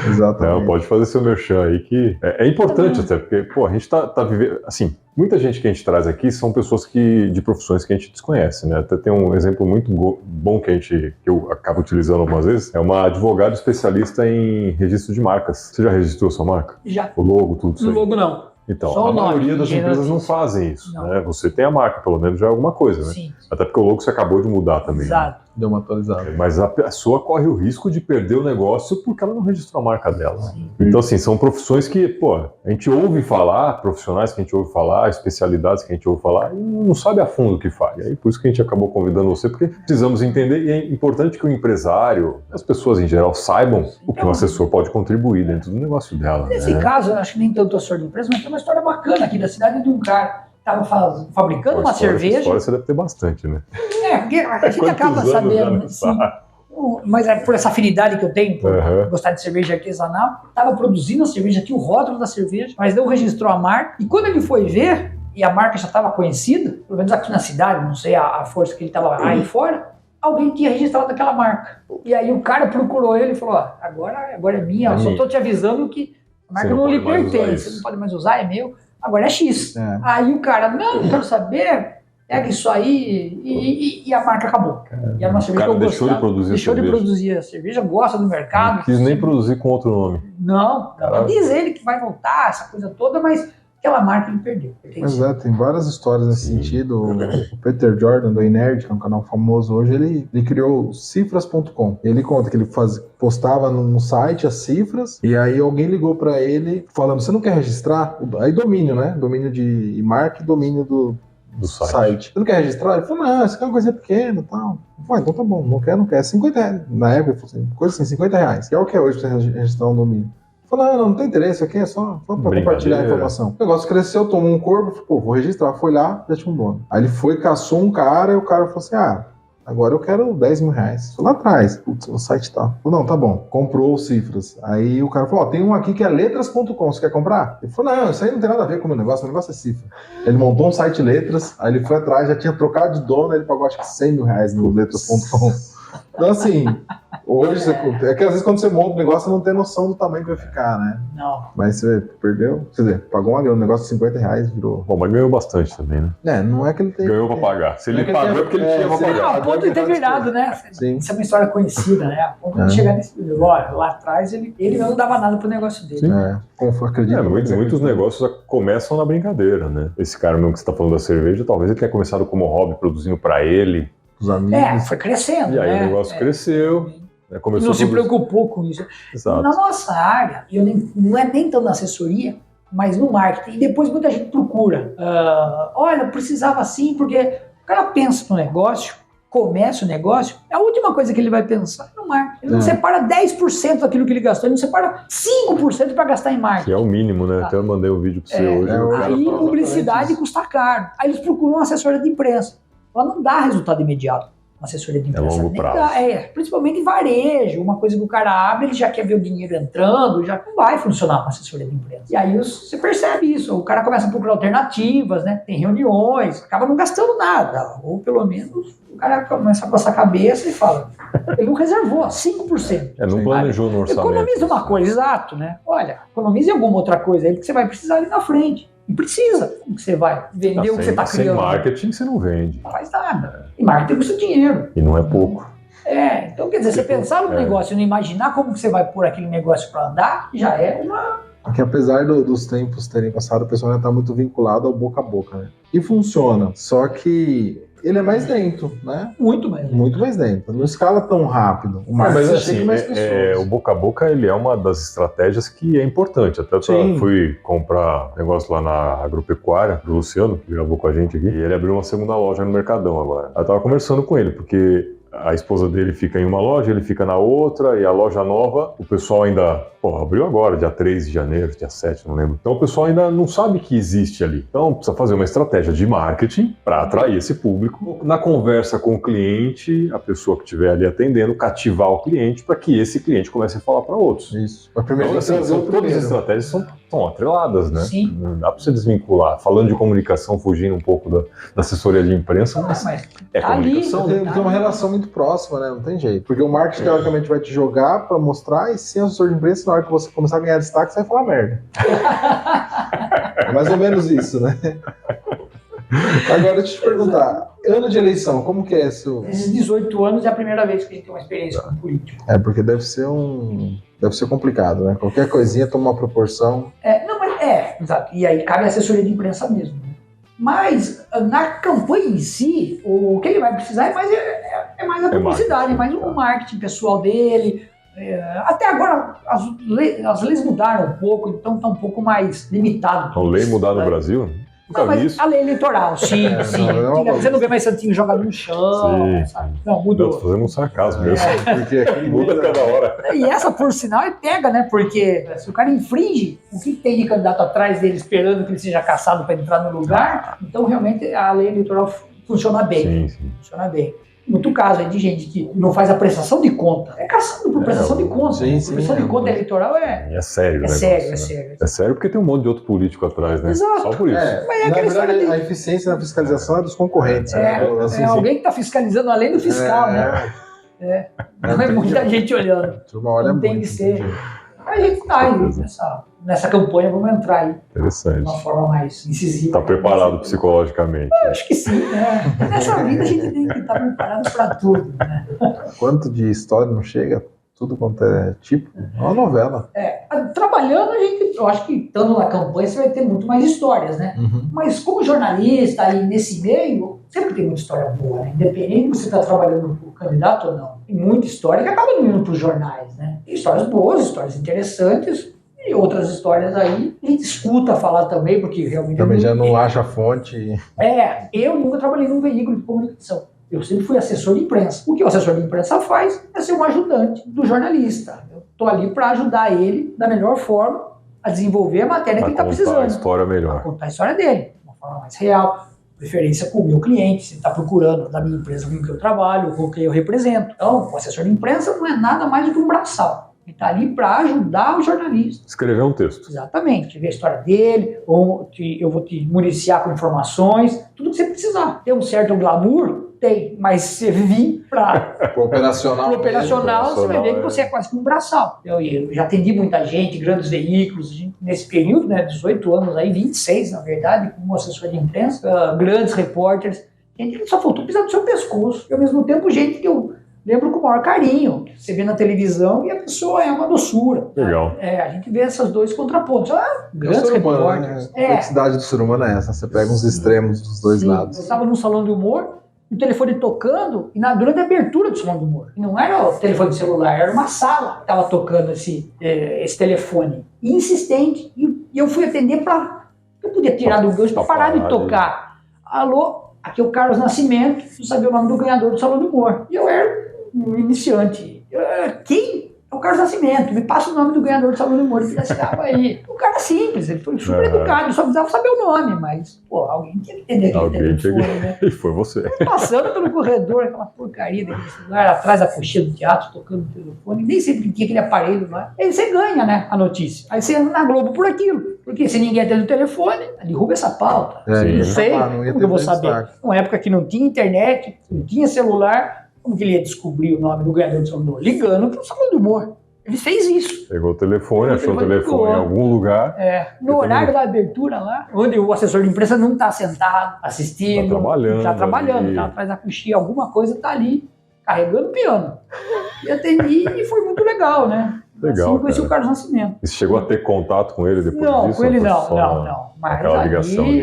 Speaker 2: Exatamente.
Speaker 1: Não, pode fazer seu merchan aí, que é importante até, porque pô, a gente tá vivendo, assim, muita gente que a gente traz aqui são pessoas de profissões que a gente desconhece, né? Até tem um exemplo muito bom que eu acabo utilizando algumas vezes, é uma advogada especialista em registro de marcas. Você já registrou sua marca?
Speaker 3: Já.
Speaker 1: O logo, tudo isso
Speaker 3: No
Speaker 1: aí?
Speaker 3: logo não.
Speaker 1: Então,
Speaker 3: Só
Speaker 1: a
Speaker 3: o nome,
Speaker 1: maioria das
Speaker 3: engenheiro
Speaker 1: empresas não
Speaker 3: artístico.
Speaker 1: fazem isso,
Speaker 3: Não.
Speaker 1: né? Você tem a marca, pelo menos já é alguma coisa, né?
Speaker 3: Sim.
Speaker 1: Até porque o logo você acabou de mudar também. Né?
Speaker 3: Exato.
Speaker 2: Deu uma atualizada.
Speaker 1: Mas a pessoa corre o risco de perder o negócio porque ela não registrou a marca dela.
Speaker 3: Sim.
Speaker 1: Então, assim, são profissões que, pô, a gente ouve falar, profissionais que a gente ouve falar, especialidades que a gente ouve falar, e não sabe a fundo o que faz. E aí, por isso que a gente acabou convidando você, porque precisamos entender, e é importante que o empresário, as pessoas em geral, saibam o que um assessor pode contribuir dentro do negócio dela.
Speaker 3: Nesse caso, eu acho que nem tanto assessor de empresa, mas tem uma história bacana aqui da cidade de um cara que estava fabricando uma cerveja.
Speaker 1: História você deve ter bastante, né?
Speaker 3: Porque a gente acaba
Speaker 1: Quantos anos já
Speaker 3: sabendo.
Speaker 1: não
Speaker 3: Né?
Speaker 1: sabe?
Speaker 3: Mas é por essa afinidade que eu tenho, por
Speaker 1: Uhum.
Speaker 3: gostar de cerveja artesanal, estava produzindo a cerveja, tinha o rótulo da cerveja, mas não registrou a marca. E quando ele foi ver, e a marca já estava conhecida, pelo menos aqui na cidade, não sei a força que ele estava aí fora, alguém tinha registrado aquela marca. E aí o cara procurou ele e falou: ó, agora é minha, eu só estou te avisando que a marca não lhe pertence, você não pode mais usar, é meu, agora é X.
Speaker 2: É.
Speaker 3: Aí o cara, não quero saber, pega isso aí, e a marca acabou. E era uma
Speaker 1: O
Speaker 3: cerveja
Speaker 1: cara
Speaker 3: que eu
Speaker 1: deixou de
Speaker 3: gostava.
Speaker 1: produzir
Speaker 3: Deixou
Speaker 1: a
Speaker 3: de
Speaker 1: cerveja.
Speaker 3: produzir a cerveja, gosta do mercado.
Speaker 1: Não quis nem produzir com outro nome.
Speaker 3: Não,
Speaker 1: Caraca.
Speaker 3: diz ele que vai voltar, essa coisa toda, mas aquela marca ele perdeu.
Speaker 2: Mas tem várias histórias nesse
Speaker 1: Sim.
Speaker 2: sentido. O Peter Jordan, do Nerd, que é um canal famoso hoje, ele criou cifras.com. Ele conta que ele postava no site as cifras, e aí alguém ligou pra ele falando: você não quer registrar? Aí domínio, né? Domínio de marca e domínio do site. Você não quer registrar? Ele falou: não, isso aqui é uma coisa pequena e tal. Eu falei: então tá bom, não quer. 50 reais. Na época, ele falou assim, coisa assim, 50 reais. Que é o que é hoje pra você registrar um domínio. Falei: não tem interesse, aqui é só pra compartilhar a informação. O negócio cresceu, tomou um corpo, falei: pô, vou registrar. Foi lá, já tinha um dono. Aí ele foi, caçou um cara, e o cara falou assim: agora eu quero 10 mil reais. Foi lá atrás. Putz, o site tá. Falei: não, tá bom. Comprou o Cifras. Aí o cara falou: tem um aqui que é letras.com, você quer comprar? Ele falou: não, isso aí não tem nada a ver com o meu negócio é Cifra. Ele montou um site letras, aí ele foi atrás, já tinha trocado de dono, ele pagou acho que 100 mil reais no letras.com. Então assim, hoje, é que às vezes quando você monta um negócio, você não tem noção do tamanho que vai ficar, né?
Speaker 3: Não.
Speaker 2: Mas você perdeu, quer dizer, pagou uma grana, um negócio de 50 reais virou.
Speaker 1: Bom, mas ganhou bastante também, né?
Speaker 2: Não é que ele tem.
Speaker 1: Ganhou pra pagar. Se ele
Speaker 2: que
Speaker 1: pagou
Speaker 2: tem-
Speaker 1: é porque ele tinha pra
Speaker 2: se ele-
Speaker 1: pagar.
Speaker 3: Não, a ponto de ter virado, né?
Speaker 2: Sim.
Speaker 3: Isso é uma história conhecida, né? A ponto de chegar nesse nível. Olha, lá atrás ele não dava nada pro negócio dele.
Speaker 1: Sim.
Speaker 2: Acredito.
Speaker 1: Muitos negócios começam na brincadeira, né? Esse cara mesmo que você tá falando da cerveja, talvez ele tenha começado como hobby, produzindo pra ele.
Speaker 2: Os amigos.
Speaker 3: Foi crescendo,
Speaker 1: E aí
Speaker 3: né?
Speaker 1: o negócio cresceu. Né?
Speaker 3: E
Speaker 1: Começou
Speaker 3: não se
Speaker 1: a produzir.
Speaker 3: preocupou com isso.
Speaker 1: Exato.
Speaker 3: Na nossa área, não é nem tanto na assessoria, mas no marketing. E depois muita gente procura. Olha, precisava sim, porque o cara pensa no negócio, começa o negócio, a última coisa que ele vai pensar é no marketing. Ele não separa 10% daquilo que ele gastou, ele não separa 5% para gastar em marketing.
Speaker 1: Que é o mínimo, né? Até eu mandei um vídeo pra você hoje.
Speaker 3: Aí publicidade custa caro. Aí eles procuram uma assessoria de imprensa. Ela não dá resultado imediato. Uma assessoria de imprensa.
Speaker 1: longo
Speaker 3: Nem
Speaker 1: prazo.
Speaker 3: dá, principalmente em varejo. Uma coisa que o cara abre, ele já quer ver o dinheiro entrando, já não vai funcionar uma assessoria de imprensa. E aí você percebe isso. O cara começa a procurar alternativas, né? Tem reuniões, acaba não gastando nada. Ou pelo menos o cara começa a coçar a cabeça e fala: ele não reservou 5%.
Speaker 1: Não planejou no orçamento.
Speaker 3: Economiza uma coisa, exato, né? Olha, economize alguma outra coisa aí que você vai precisar ali na frente. E precisa. Como que você vai vender o que você está
Speaker 1: Sem
Speaker 3: criando?
Speaker 1: marketing você não vende.
Speaker 3: Não faz nada. E marketing custa dinheiro.
Speaker 1: E não é pouco.
Speaker 3: Então quer dizer, você pensar no negócio e não imaginar como que você vai pôr aquele negócio para andar, já é uma...
Speaker 2: Porque apesar dos tempos terem passado, o pessoal ainda está muito vinculado ao boca a boca, né? E funciona. Só que ele é mais lento, né?
Speaker 3: Muito mais.
Speaker 2: Muito mais lento. Não escala tão rápido. O
Speaker 1: Mas
Speaker 2: marketing
Speaker 1: assim,
Speaker 2: chega em mais pessoas.
Speaker 1: o boca a boca ele é uma das estratégias que é importante. Até eu fui comprar negócio lá na agropecuária do Luciano, que gravou com a gente aqui, e ele abriu uma segunda loja no Mercadão agora. Eu tava conversando com ele, porque a esposa dele fica em uma loja, ele fica na outra, e a loja nova, o pessoal ainda, abriu agora, dia 3 de janeiro, dia 7, não lembro. Então o pessoal ainda não sabe que existe ali. Então precisa fazer uma estratégia de marketing para atrair esse público. Na conversa com o cliente, a pessoa que estiver ali atendendo, cativar o cliente para que esse cliente comece a falar para outros.
Speaker 2: Isso. A primeira
Speaker 1: então, assim, todas as estratégias são atreladas, né?
Speaker 3: Sim.
Speaker 1: Não dá para você desvincular. Falando de comunicação, fugindo um pouco da assessoria de imprensa, mas é comunicação.
Speaker 2: Tem uma relação muito próxima, né? Não tem jeito. Porque o marketing, teoricamente, vai te jogar para mostrar, e sem assessor de imprensa, na hora que você começar a ganhar destaque, você vai falar merda. É mais ou menos isso, né? Agora, deixa eu te perguntar, ano de eleição, como que é isso?
Speaker 3: Esses 18 anos é a primeira vez que a gente tem uma experiência com político.
Speaker 2: Porque deve ser complicado, né? Qualquer coisinha toma uma proporção.
Speaker 3: Exato. E aí cabe a assessoria de imprensa mesmo. Mas na campanha em si, o que ele vai precisar é mais a publicidade, é mais o marketing pessoal dele. Até agora as leis mudaram um pouco, então está um pouco mais limitado.
Speaker 1: A lei mudar no Brasil? Nunca vi isso.
Speaker 3: A lei eleitoral, sim. Você não vê mais santinho jogado no chão, sabe? Não, mudou.
Speaker 1: Estou fazendo um sarcasmo mesmo.
Speaker 2: Porque aqui
Speaker 1: Muda cada hora.
Speaker 3: E essa, por sinal, é pega, né? Porque se o cara infringe, o que tem de candidato atrás dele esperando que ele seja caçado para entrar no lugar? Então, realmente, a lei eleitoral funciona bem.
Speaker 1: Sim.
Speaker 3: Funciona bem. Muito caso aí de gente que não faz a prestação de conta. É caçado por prestação de conta.
Speaker 2: Sim.
Speaker 3: Prestação de conta eleitoral
Speaker 1: É sério,
Speaker 3: é sério.
Speaker 1: É sério porque tem um monte de outro político atrás, né?
Speaker 3: Exato.
Speaker 1: Só por isso.
Speaker 3: Mas é
Speaker 2: na verdade,
Speaker 3: de...
Speaker 2: a eficiência na fiscalização é dos concorrentes. Né?
Speaker 3: É alguém que está fiscalizando além do fiscal, né? Não é muita gente olhando.
Speaker 2: Olha
Speaker 3: não tem
Speaker 2: muito,
Speaker 3: que ser. A gente está aí nessa campanha, vamos entrar aí.
Speaker 1: Interessante.
Speaker 3: De uma forma mais incisiva.
Speaker 1: Está preparado psicologicamente?
Speaker 3: Eu acho que sim, né? Nessa vida a gente tem que estar preparado para tudo, né?
Speaker 2: Quanto de história não chega? Tudo quanto é tipo, é uma novela.
Speaker 3: Trabalhando, eu acho que estando na campanha você vai ter muito mais histórias, né?
Speaker 2: Uhum.
Speaker 3: Mas como jornalista aí nesse meio, sempre tem muita história boa, né? Independente de você estar trabalhando com o candidato ou não. Tem muita história que acaba indo para os jornais, né? Tem histórias boas, histórias interessantes e outras histórias aí a gente escuta falar também, porque realmente...
Speaker 2: Também já não acha a fonte.
Speaker 3: Eu nunca trabalhei num veículo de comunicação. Eu sempre fui assessor de imprensa. O que o assessor de imprensa faz é ser um ajudante do jornalista. Eu estou ali para ajudar ele da melhor forma a desenvolver a matéria que ele está precisando.
Speaker 1: Contar a história melhor.
Speaker 3: Contar a história dele, de uma forma mais real. Preferência com o meu cliente, se está procurando da minha empresa com que eu trabalho, com quem eu represento. Então, o assessor de imprensa não é nada mais do que um braçal. Ele está ali para ajudar o jornalista.
Speaker 1: Escrever um texto.
Speaker 3: Exatamente. Ver a história dele, ou eu vou te municiar com informações, tudo que você precisar. Tem um certo glamour? Tem, mas se vir para
Speaker 2: o operacional,
Speaker 3: você vai ver que você é quase que um braçal. Eu já atendi muita gente, grandes veículos, nesse período, né, 18 anos aí, 26 na verdade, como assessor de imprensa, grandes repórteres, gente que só faltou pisar no seu pescoço. E ao mesmo tempo, gente que eu lembro com o maior carinho. Você vê na televisão e a pessoa é uma doçura.
Speaker 1: Legal.
Speaker 3: A gente vê esses dois contrapontos. Grandes repórteres.
Speaker 2: A complexidade do ser humano é essa, você pega uns extremos dos dois lados.
Speaker 3: Eu estava num salão de humor, o telefone tocando, e durante a abertura do salão de humor. E não era o telefone celular, era uma sala que estava tocando esse telefone. E insistente. E eu fui atender para... Eu podia tirar do gancho para parar de tocar. Alô, aqui é o Carlos Nascimento, eu sabia o nome do ganhador do salão de humor. E eu era um iniciante. Quem? É o Carlos Nascimento. Me passa o nome do ganhador do salão de humor. Ele ficava aí. O cara simples, ele foi super educado, só precisava saber o nome, mas, alguém tinha que entender que ele telefone, né?
Speaker 1: E foi você.
Speaker 3: Passando pelo corredor, aquela porcaria daquele celular, atrás da coxinha do teatro, tocando o telefone, nem sempre tinha aquele aparelho lá. Aí você ganha, né, a notícia. Aí você anda na Globo por aquilo. Porque se ninguém atende o telefone, derruba essa pauta. Não sei como que eu vou saber. Uma época que não tinha internet, não tinha celular, como que ele ia descobrir o nome do ganhador do salão do humor? Ligando para o salão do humor. Ele fez isso.
Speaker 1: Pegou o telefone, achou o telefone em algum lugar.
Speaker 3: No horário da abertura lá, onde o assessor de imprensa não está sentado, assistindo. Está trabalhando, está atrás da coxinha, alguma coisa está ali, carregando o piano. E atendi e foi muito legal, né?
Speaker 1: Legal,
Speaker 3: assim conheci o Carlos Nascimento.
Speaker 1: E você chegou a ter contato com ele depois
Speaker 3: não,
Speaker 1: disso?
Speaker 3: Com ele não. Mas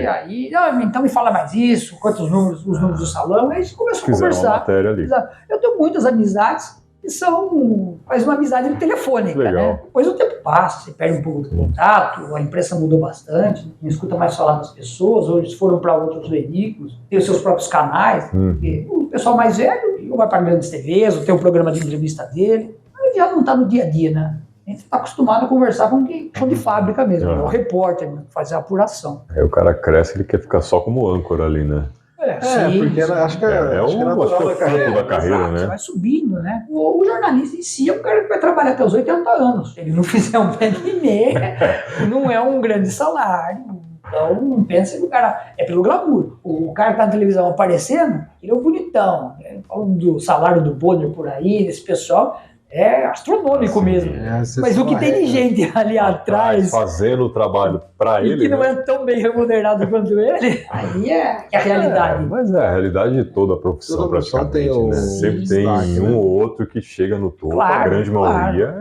Speaker 3: aí, então me fala mais isso, quantos números, os números do salão, aí a gente começou a conversar.
Speaker 1: Uma matéria ali.
Speaker 3: Eu tenho muitas amizades que faz uma amizade telefônica,
Speaker 1: Legal.
Speaker 3: né? Depois o tempo passa, você perde um pouco do contato, a imprensa mudou bastante, não escuta mais falar das pessoas, hoje eles foram para outros veículos, tem os seus próprios canais, porque o pessoal mais velho ou vai para grandes TVs, ou tem o programa de entrevista dele, mas já não está no dia a dia, né? A gente está acostumado a conversar com quem chão de fábrica mesmo, o repórter, né? Fazer a apuração.
Speaker 1: Aí o cara cresce, ele quer ficar só como âncora ali, né?
Speaker 2: Porque acho que é natural da carreira,
Speaker 1: né?
Speaker 3: Você vai subindo, né? O jornalista em si é um cara que vai trabalhar até os 80 anos. Se ele não fizer um pé de meia, não é um grande salário. Então, não pensa que o cara é pelo glamour. O cara que tá na televisão aparecendo, ele é o bonitão. Né? Falando do salário do Bonner por aí, desse pessoal, é astronômico mesmo. Mas o que tem de gente ali atrás,
Speaker 1: fazendo o trabalho para ele,
Speaker 3: que não é tão bem remunerado quanto ele, aí é a realidade.
Speaker 1: Mas é a realidade de toda a profissão, praticamente. Né? Sempre tem um ou outro que chega no topo, a grande maioria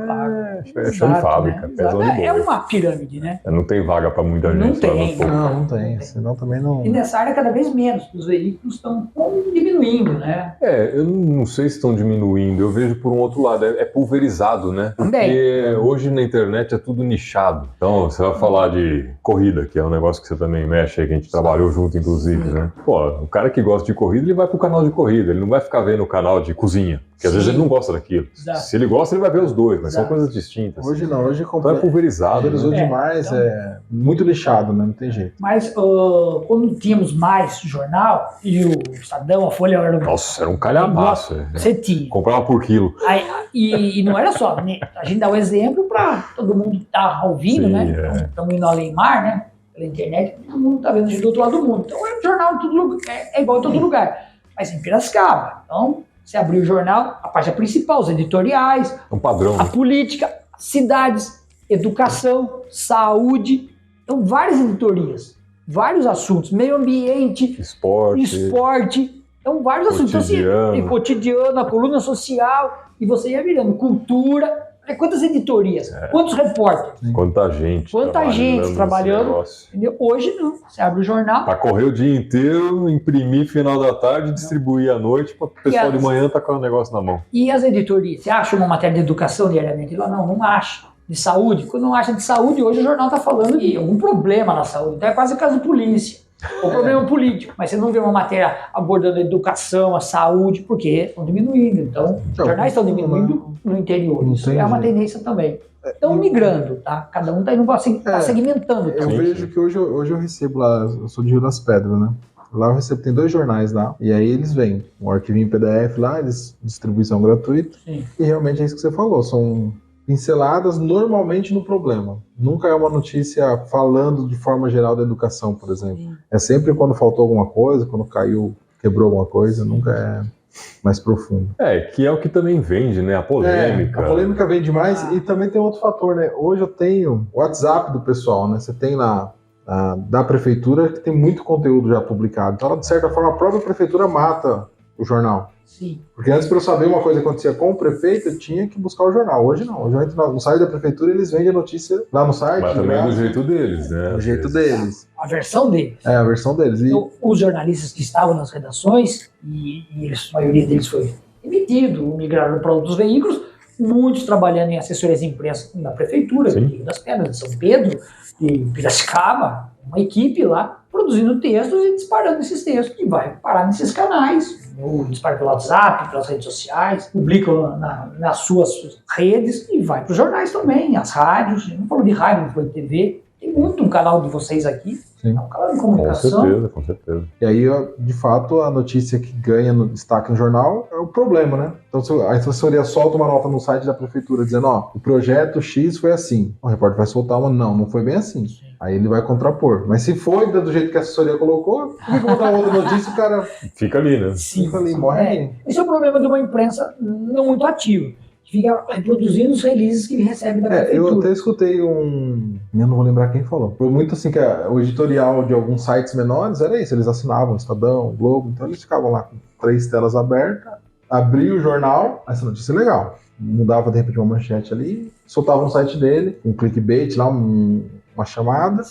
Speaker 1: é chão de fábrica.
Speaker 3: Né? É uma pirâmide, né?
Speaker 1: Não tem vaga para muita gente.
Speaker 2: Não tem. Senão também não.
Speaker 3: E nessa área cada vez menos. Os veículos estão diminuindo, né?
Speaker 1: Eu não sei se estão diminuindo. Eu vejo por um outro lado. É pulverizado, né? Porque hoje na internet é tudo nichado. Então, você vai falar de corrida, que é um negócio que você também mexe aí, que a gente trabalhou junto, inclusive, né? Pô, o cara que gosta de corrida, ele vai pro canal de corrida. Ele não vai ficar vendo o canal de cozinha. Porque às vezes ele não gosta daquilo.
Speaker 3: Exato.
Speaker 1: Se ele gosta, ele vai ver os dois, mas são coisas distintas.
Speaker 2: Hoje não, hoje
Speaker 1: então é pulverizado.
Speaker 2: Pulverizou demais, então, é muito lixado, né? Não tem jeito.
Speaker 3: Mas quando tínhamos mais jornal, e o Estadão, a Folha era...
Speaker 1: Nossa, era um calhamaço.
Speaker 3: Você tinha.
Speaker 1: Comprava por quilo.
Speaker 3: Aí, e não era só, né? A gente dá um exemplo para todo mundo estar ouvindo, né? Estamos indo além mar, né? Pela internet, todo mundo está vendo a gente do outro lado do mundo. Então é um jornal em todo lugar, é igual em todo lugar. Mas em Piracicaba. Então, você abriu o jornal, a página principal, os editoriais,
Speaker 1: um padrão,
Speaker 3: a política, cidades, educação, saúde. Então, várias editorias, vários assuntos, meio ambiente, esporte. Então, vários assuntos. Então, assim, cotidiano, a coluna social, e você ia virando cultura. Quantas editorias? Quantos repórteres?
Speaker 1: Quanta gente
Speaker 3: trabalhando. Entendeu? Hoje não. Você abre o jornal.
Speaker 1: Para correr o dia inteiro, imprimir final da tarde, distribuir à noite, para o pessoal de manhã tá com o negócio na mão.
Speaker 3: E as editorias? Você acha uma matéria de educação diariamente? Lá não acha. De saúde? Quando não acha de saúde, hoje o jornal está falando de algum problema na saúde. Então é quase caso de polícia. Ou problema político, mas você não vê uma matéria abordando a educação, a saúde, porque estão diminuindo. Então, os jornais estão diminuindo no interior. Isso é uma tendência também. Estão migrando, tá? Cada um está indo tá segmentando.
Speaker 2: Eu vejo que hoje eu recebo lá, eu sou de Rio das Pedras, né? Lá eu recebo, tem 2 jornais lá, e aí eles vêm, um arquivinho PDF lá, eles distribuição gratuita, e realmente é isso que você falou, são pinceladas normalmente no problema. Nunca é uma notícia falando de forma geral da educação, por exemplo. É sempre quando faltou alguma coisa, quando caiu, quebrou alguma coisa, nunca é mais profundo.
Speaker 1: Que é o que também vende, né? A polêmica.
Speaker 2: A polêmica vende mais e também tem outro fator, né? Hoje eu tenho o WhatsApp do pessoal, né? Você tem lá da prefeitura que tem muito conteúdo já publicado. Então, de certa forma, a própria prefeitura mata o jornal.
Speaker 3: Sim.
Speaker 2: Porque antes, para eu saber uma coisa que acontecia com o prefeito, eu tinha que buscar o jornal. Hoje não. Hoje eu entro no site da prefeitura e eles vendem a notícia lá no site.
Speaker 1: Mas também do jeito deles, né?
Speaker 2: Do jeito deles.
Speaker 3: A versão deles.
Speaker 2: A versão deles.
Speaker 3: Então, os jornalistas que estavam nas redações, e a maioria deles foi emitido, migraram para outros veículos, muitos trabalhando em assessorias de imprensa na prefeitura, de Rio das Pedras, de São Pedro, de Piracicaba, uma equipe lá, produzindo textos e disparando esses textos, que vai parar nesses canais, ou dispara pelo WhatsApp, pelas redes sociais, publicam nas suas redes e vai para os jornais também, as rádios, não falou de rádio, não falou de TV, tem muito um canal de vocês aqui, é um canal de comunicação.
Speaker 1: Com certeza.
Speaker 2: E aí, de fato, a notícia que ganha no destaque no jornal é o problema, né? Então, se a assessoria solta uma nota no site da prefeitura dizendo, o projeto X foi assim, o repórter vai soltar uma, não foi bem assim. Aí ele vai contrapor. Mas se foi do jeito que a assessoria colocou, por que botar outra notícia, o cara
Speaker 1: fica ali, né?
Speaker 2: Fica ali, morre ali.
Speaker 3: Esse é o problema de uma imprensa não muito ativa. Fica reproduzindo os releases que recebe da prefeitura.
Speaker 2: Eu até escutei eu não vou lembrar quem falou. Foi muito assim que o editorial de alguns sites menores era isso, eles assinavam Estadão, Globo, então eles ficavam lá com 3 telas abertas, abria o jornal, essa notícia é legal, mudava de repente uma manchete ali, soltava no site dele, um clickbait lá, uma chamada,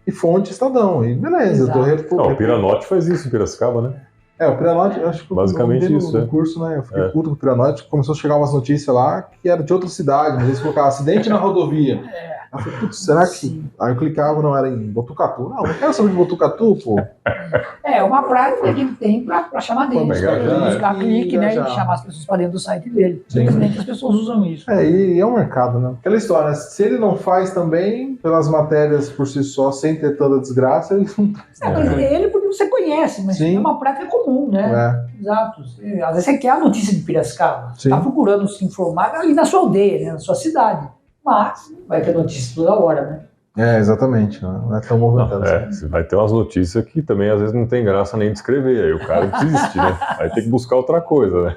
Speaker 2: e fonte Estadão, e beleza.
Speaker 1: O Piranote faz isso em Piracicaba, né?
Speaker 2: O Piranote, eu acho que
Speaker 1: basicamente
Speaker 2: eu
Speaker 1: isso,
Speaker 2: no curso, né? Eu fiquei puto com o Piranote, começou a chegar umas notícias lá que era de outra cidade, mas eles colocavam acidente na rodovia. Aí eu falei, putz, será que...
Speaker 3: Sim.
Speaker 2: Aí eu clicava, não, era em Botucatu. Não quero saber de Botucatu, pô.
Speaker 3: É uma prática que a gente tem para chamar deles,
Speaker 1: pegar já,
Speaker 3: para buscar clique, né?
Speaker 2: já.
Speaker 3: E chamar as pessoas para dentro do site dele.
Speaker 2: Sim.
Speaker 3: Infelizmente as pessoas usam isso.
Speaker 2: E é um mercado, né? Aquela história, né? Se ele não faz também, pelas matérias por si só, sem ter tanta desgraça, ele não...
Speaker 3: Mas ele porque você conhece, mas
Speaker 2: Sim.
Speaker 3: é uma prática comum, né? Exato. Às vezes você quer a notícia de Piracicaba, você está procurando se informar ali na sua aldeia, né? Na sua cidade. Mas vai ter notícia toda hora, né?
Speaker 2: Exatamente. Não é tão movimentado.
Speaker 1: Você vai ter umas notícias que também às vezes não tem graça nem de escrever, aí o cara desiste, né? Vai ter que buscar outra coisa, né?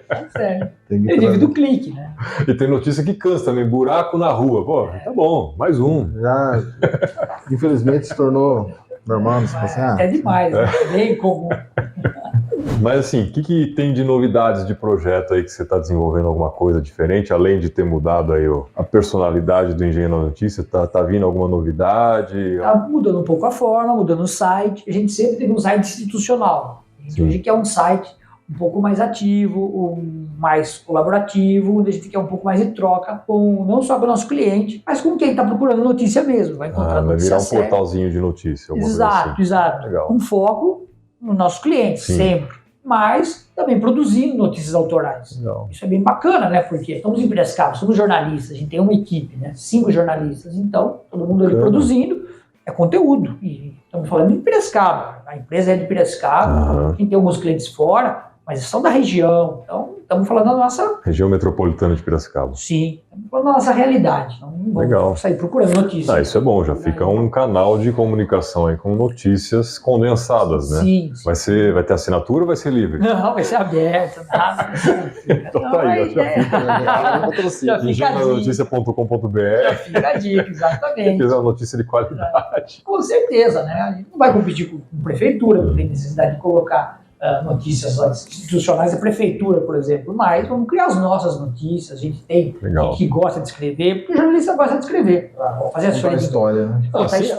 Speaker 3: É sério.
Speaker 2: Ele
Speaker 3: vive do clique, né?
Speaker 1: E tem notícia que cansa também, buraco na rua. Pô, tá bom, mais um.
Speaker 2: Já, infelizmente, se tornou normal.
Speaker 3: É demais, né? Bem comum.
Speaker 1: Mas assim, o que tem de novidades de projeto aí que você está desenvolvendo alguma coisa diferente, além de ter mudado aí a personalidade do Engenheiro da Notícia? Tá vindo alguma novidade?
Speaker 3: Tá mudando um pouco a forma, mudando o site. A gente sempre teve um site institucional. A gente hoje quer um site um pouco mais ativo, mais colaborativo, onde a gente quer um pouco mais de troca, não só com o nosso cliente, mas com quem está procurando notícia mesmo. Vai encontrar
Speaker 1: vai virar um
Speaker 3: séria.
Speaker 1: portalzinho de notícia.
Speaker 3: Exato.
Speaker 1: Legal.
Speaker 3: Com foco no nosso cliente, sempre. Mas também produzindo notícias autorais.
Speaker 1: Legal.
Speaker 3: Isso é bem bacana, né? Porque estamos em Piracicaba, somos jornalistas, a gente tem uma equipe, né? 5 jornalistas, então todo mundo ali produzindo é conteúdo. E estamos falando de Piracicaba, a empresa é de Piracicaba, quem tem alguns clientes fora, mas são da região, então estamos falando da nossa...
Speaker 1: Região metropolitana de Piracicaba.
Speaker 3: Sim, estamos falando da nossa realidade, não vamos sair procurando notícias.
Speaker 1: Isso é bom, já fica um canal de comunicação aí com notícias condensadas, né?
Speaker 3: Sim.
Speaker 1: Vai ter assinatura ou vai ser livre?
Speaker 3: Não, vai ser aberto, nada.
Speaker 1: Então tá aí, já fica engenhonoticia.com.br.
Speaker 3: Já fica a dica, exatamente.
Speaker 1: Fiz uma notícia de qualidade.
Speaker 3: Com certeza, né? A gente não vai competir com prefeitura, não tem necessidade de colocar notícias institucionais da prefeitura, por exemplo, mas vamos criar as nossas notícias. A gente tem que gosta de escrever, porque o jornalista gosta de escrever. Vamos fazer a
Speaker 2: história, né?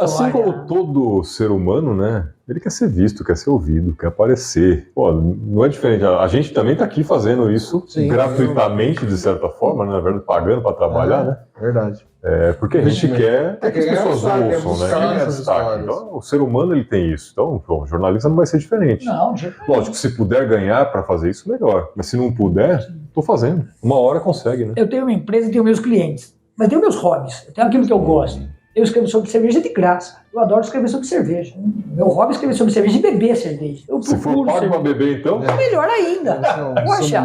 Speaker 1: Assim como todo ser humano, né? Ele quer ser visto, quer ser ouvido, quer aparecer. Pô, não é diferente. A gente também está aqui fazendo isso gratuitamente, de certa forma, né? Na verdade, pagando para trabalhar, né?
Speaker 2: Verdade.
Speaker 1: Porque a gente quer que as pessoas ouçam, né?
Speaker 2: Ganhar destaque.
Speaker 1: Então, o ser humano ele tem isso. Então, o jornalista não vai ser diferente.
Speaker 3: Não,
Speaker 1: lógico, se puder ganhar para fazer isso, melhor. Mas se não puder, estou fazendo. Uma hora consegue, né?
Speaker 3: Eu tenho uma empresa e tenho meus clientes, mas tenho meus hobbies. Eu tenho aquilo que eu gosto. Eu escrevo sobre cerveja de graça. Eu adoro escrever sobre cerveja. Meu hobby é escrever sobre cerveja e beber cerveja.
Speaker 1: Se for pago para beber, então...
Speaker 3: Melhor ainda. Poxa.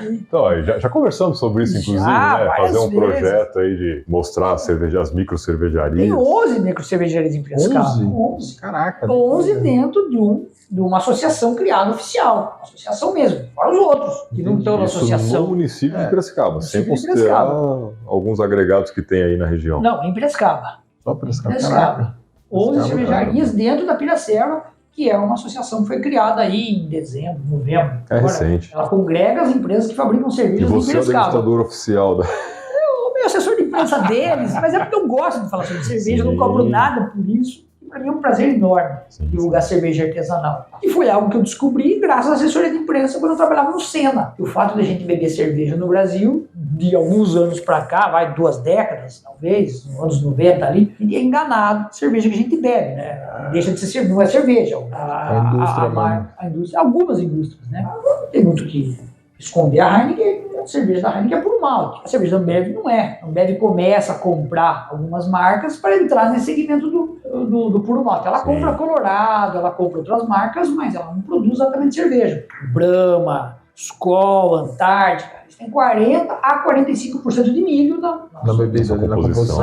Speaker 1: Então, já conversamos sobre isso, inclusive, né? Fazer um projeto aí de mostrar as micro cervejarias.
Speaker 3: Tem 11 micro cervejarias em Piracicaba.
Speaker 2: 11? Caraca.
Speaker 3: 11 dentro de uma associação criada oficial. Uma associação mesmo. Fora os outros que não estão na associação.
Speaker 1: No município de Piracicaba, sem considerar alguns agregados que tem aí na região.
Speaker 3: Não, em Piracicaba.
Speaker 2: Só Piracicaba.
Speaker 3: 11 cervejarias dentro da Piracera, que é uma associação que foi criada aí em dezembro, novembro.
Speaker 1: Recente.
Speaker 3: Ela congrega as empresas que fabricam cervejas em Piracicaba.
Speaker 1: E você é o degustador oficial da...
Speaker 3: Eu sou assessor de imprensa deles, mas é porque eu gosto de falar sobre cerveja, eu não cobro nada por isso. Para mim é um prazer enorme divulgar cerveja artesanal. E foi algo que eu descobri graças à assessoria de imprensa quando eu trabalhava no Sena. O fato de a gente beber cerveja no Brasil, de alguns anos para cá, 2 décadas, talvez, nos anos 90 ali, e é enganado a cerveja que a gente bebe, né? Deixa de ser cerveja, não é cerveja. A indústria, algumas indústrias, né? Tem muito que esconder. A Heineken, a cerveja da Heineken é por malte. A cerveja da Ambev não é. A Ambev começa a comprar algumas marcas para entrar nesse segmento do puro malte. Ela compra Colorado, ela compra outras marcas, mas ela não produz exatamente cerveja. Brahma, Skol, Antártica, eles têm 40% a 45% de milho na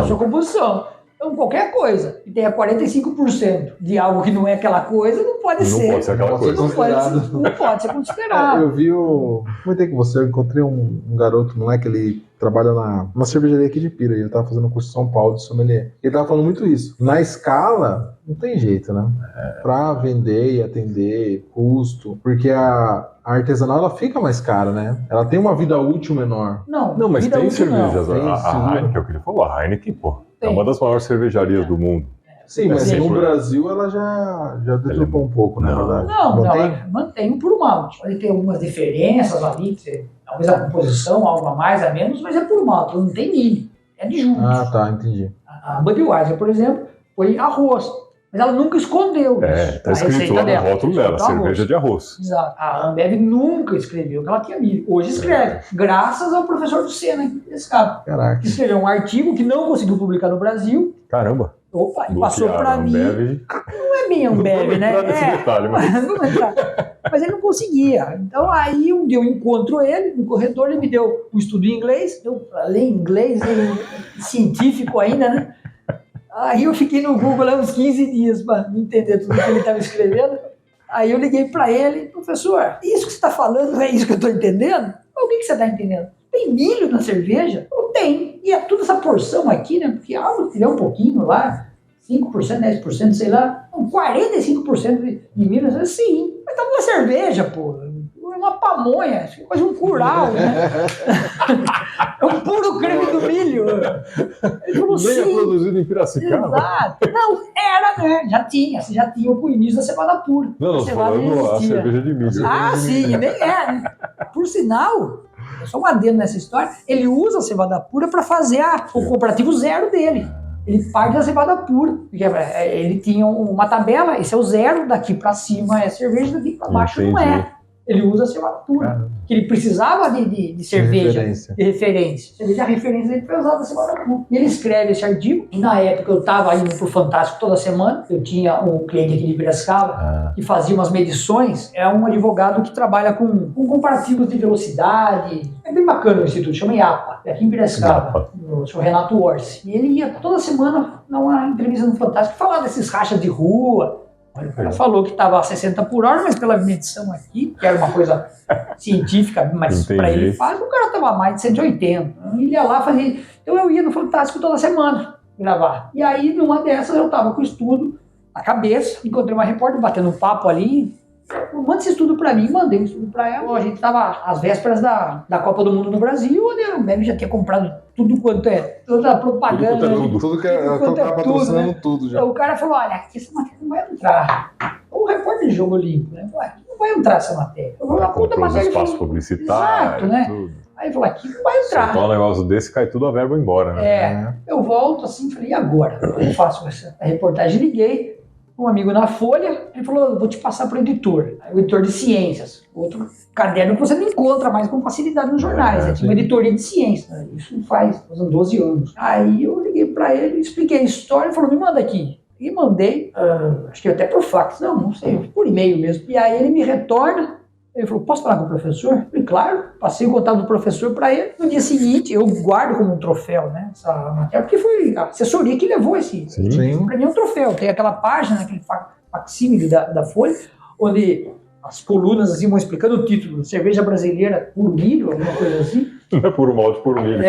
Speaker 3: sua composição. Então, qualquer coisa que tenha 45% de algo que não é aquela coisa, não pode ser.
Speaker 1: Não pode ser aquela coisa.
Speaker 3: Não pode ser considerado.
Speaker 2: Eu vi comentei com você, eu encontrei um garoto, não é que ele trabalha numa cervejaria aqui de Pira, ele tava fazendo um curso em São Paulo de sommelier. Ele tava falando muito isso. Na escala, não tem jeito, né? Pra vender e atender, custo, porque a artesanal ela fica mais cara, né? Ela tem uma vida útil menor.
Speaker 1: Não, mas tem cervejas. A Heineken, é o que ele falou, a Heineken, pô. É uma das maiores cervejarias do mundo.
Speaker 2: Sim, mas
Speaker 3: Sim.
Speaker 2: no Brasil ela já deturpou um pouco, na verdade.
Speaker 3: Não,
Speaker 2: Mantém?
Speaker 3: ela mantém por uma. Pode ter algumas diferenças ali, talvez a composição, algo a mais, a menos, mas é por uma, não tem milho, é de juntos.
Speaker 2: Ah, tá, entendi.
Speaker 3: A Budweiser, por exemplo, foi arroz, mas ela nunca escondeu
Speaker 1: Tá
Speaker 3: a
Speaker 1: escrito
Speaker 3: receita
Speaker 1: lá no
Speaker 3: dela.
Speaker 1: rótulo dela,
Speaker 3: Escrito arroz.
Speaker 1: cerveja de arroz.
Speaker 3: Exato. A Ambev nunca escreveu que ela tinha milho. Hoje escreve, graças ao professor do Sena, esse cara,
Speaker 2: Caraca.
Speaker 3: que escreveu um artigo que não conseguiu publicar no Brasil.
Speaker 1: Caramba.
Speaker 3: Opa, e passou para mim.
Speaker 1: Ambev.
Speaker 3: Não é bem Ambev, né?
Speaker 1: Não vou entrar nesse detalhe, mas...
Speaker 3: Não entrar. Mas ele não conseguia. Então aí um dia eu encontro ele no corredor, ele me deu um estudo em inglês, eu falei inglês, científico ainda, né? Aí eu fiquei no Google lá uns 15 dias para entender tudo que ele estava escrevendo. Aí eu liguei para ele, professor, isso que você está falando não é isso que eu estou entendendo? O que você está entendendo? Tem milho na cerveja? Não tem. E é toda essa porção aqui, né? Porque algo tiver um pouquinho lá, 5%, 10%, sei lá, 45% de milho, sim. Mas tá numa cerveja, pô. É uma pamonha, quase um curau, né? É um puro creme do milho. Ele falou,
Speaker 1: Nem é
Speaker 3: sim.
Speaker 1: produzido em Piracicaba.
Speaker 3: Exato. Não, era, né? Já tinha o início da cevada pura.
Speaker 1: Não,
Speaker 3: A cevada
Speaker 1: falando a
Speaker 3: existia.
Speaker 1: cerveja de milho.
Speaker 3: Ah, sim, nem é, né? Por sinal, só um adendo nessa história, ele usa a cevada pura para fazer o comparativo zero dele. Ele parte da cevada pura. Porque ele tinha uma tabela, esse é o zero, daqui para cima é cerveja, daqui para baixo não é. Ele usa a cevada pura. Que ele precisava de cerveja, de referência. Cerveja, a referência dele foi usada a cevada pura. E ele escreve esse artigo, e na época eu estava indo pro Fantástico toda semana, eu tinha um cliente aqui de Piracicaba, que fazia umas medições, é um advogado que trabalha com comparativos de velocidade, é bem bacana o instituto, chama IAPA, é aqui em Piracicaba, o senhor Renato Orsi. E ele ia toda semana dar uma entrevista no Fantástico, falar desses rachas de rua. O cara falou que estava a 60 por hora, mas pela medição aqui, que era uma coisa científica, mas para ele faz, o cara estava a mais de 180. Ele ia lá fazer. Então eu ia no Fantástico toda semana gravar. E aí, numa dessas, eu estava com o estudo na cabeça, encontrei uma repórter batendo um papo ali. Manda esse estudo para mim, mandei um estudo para ela. A gente estava às vésperas da Copa do Mundo no Brasil, onde a Ambev já tinha comprado tudo quanto é, toda a propaganda.
Speaker 2: Tudo que ela estava patrocinando, né? Tudo já.
Speaker 3: Então, o cara falou, olha, aqui essa matéria não vai entrar. O repórter de Jogo Olímpico, né? Falou, aqui não vai entrar essa matéria. Eu vou puta matéria.
Speaker 1: Espaço publicitário,
Speaker 3: exato, né?
Speaker 1: Tudo.
Speaker 3: Aí ele falou, aqui não vai entrar.
Speaker 1: Se um negócio desse, cai tudo a verba embora, né?
Speaker 3: Eu volto assim, falei, e agora? Eu faço essa reportagem, liguei. Um amigo na Folha, ele falou, vou te passar para o editor. O editor de ciências. Outro caderno que você não encontra mais com facilidade nos jornais. Tinha uma editoria de ciências. Né? Isso faz 12 anos. Aí eu liguei para ele, expliquei a história, ele falou, me manda aqui. E mandei, acho que até por fax, não sei, por e-mail mesmo. E aí ele me retorna, ele falou, posso falar com o professor? Eu falei, claro, passei o contato do professor para ele. No dia seguinte, eu guardo como um troféu, né, essa matéria, porque foi a assessoria que levou esse. Para mim é um troféu. Tem aquela página, aquele facsímile da Folha, onde as colunas assim, vão explicando o título, cerveja brasileira por milho, alguma coisa assim.
Speaker 1: Não é puro malte, puro milho.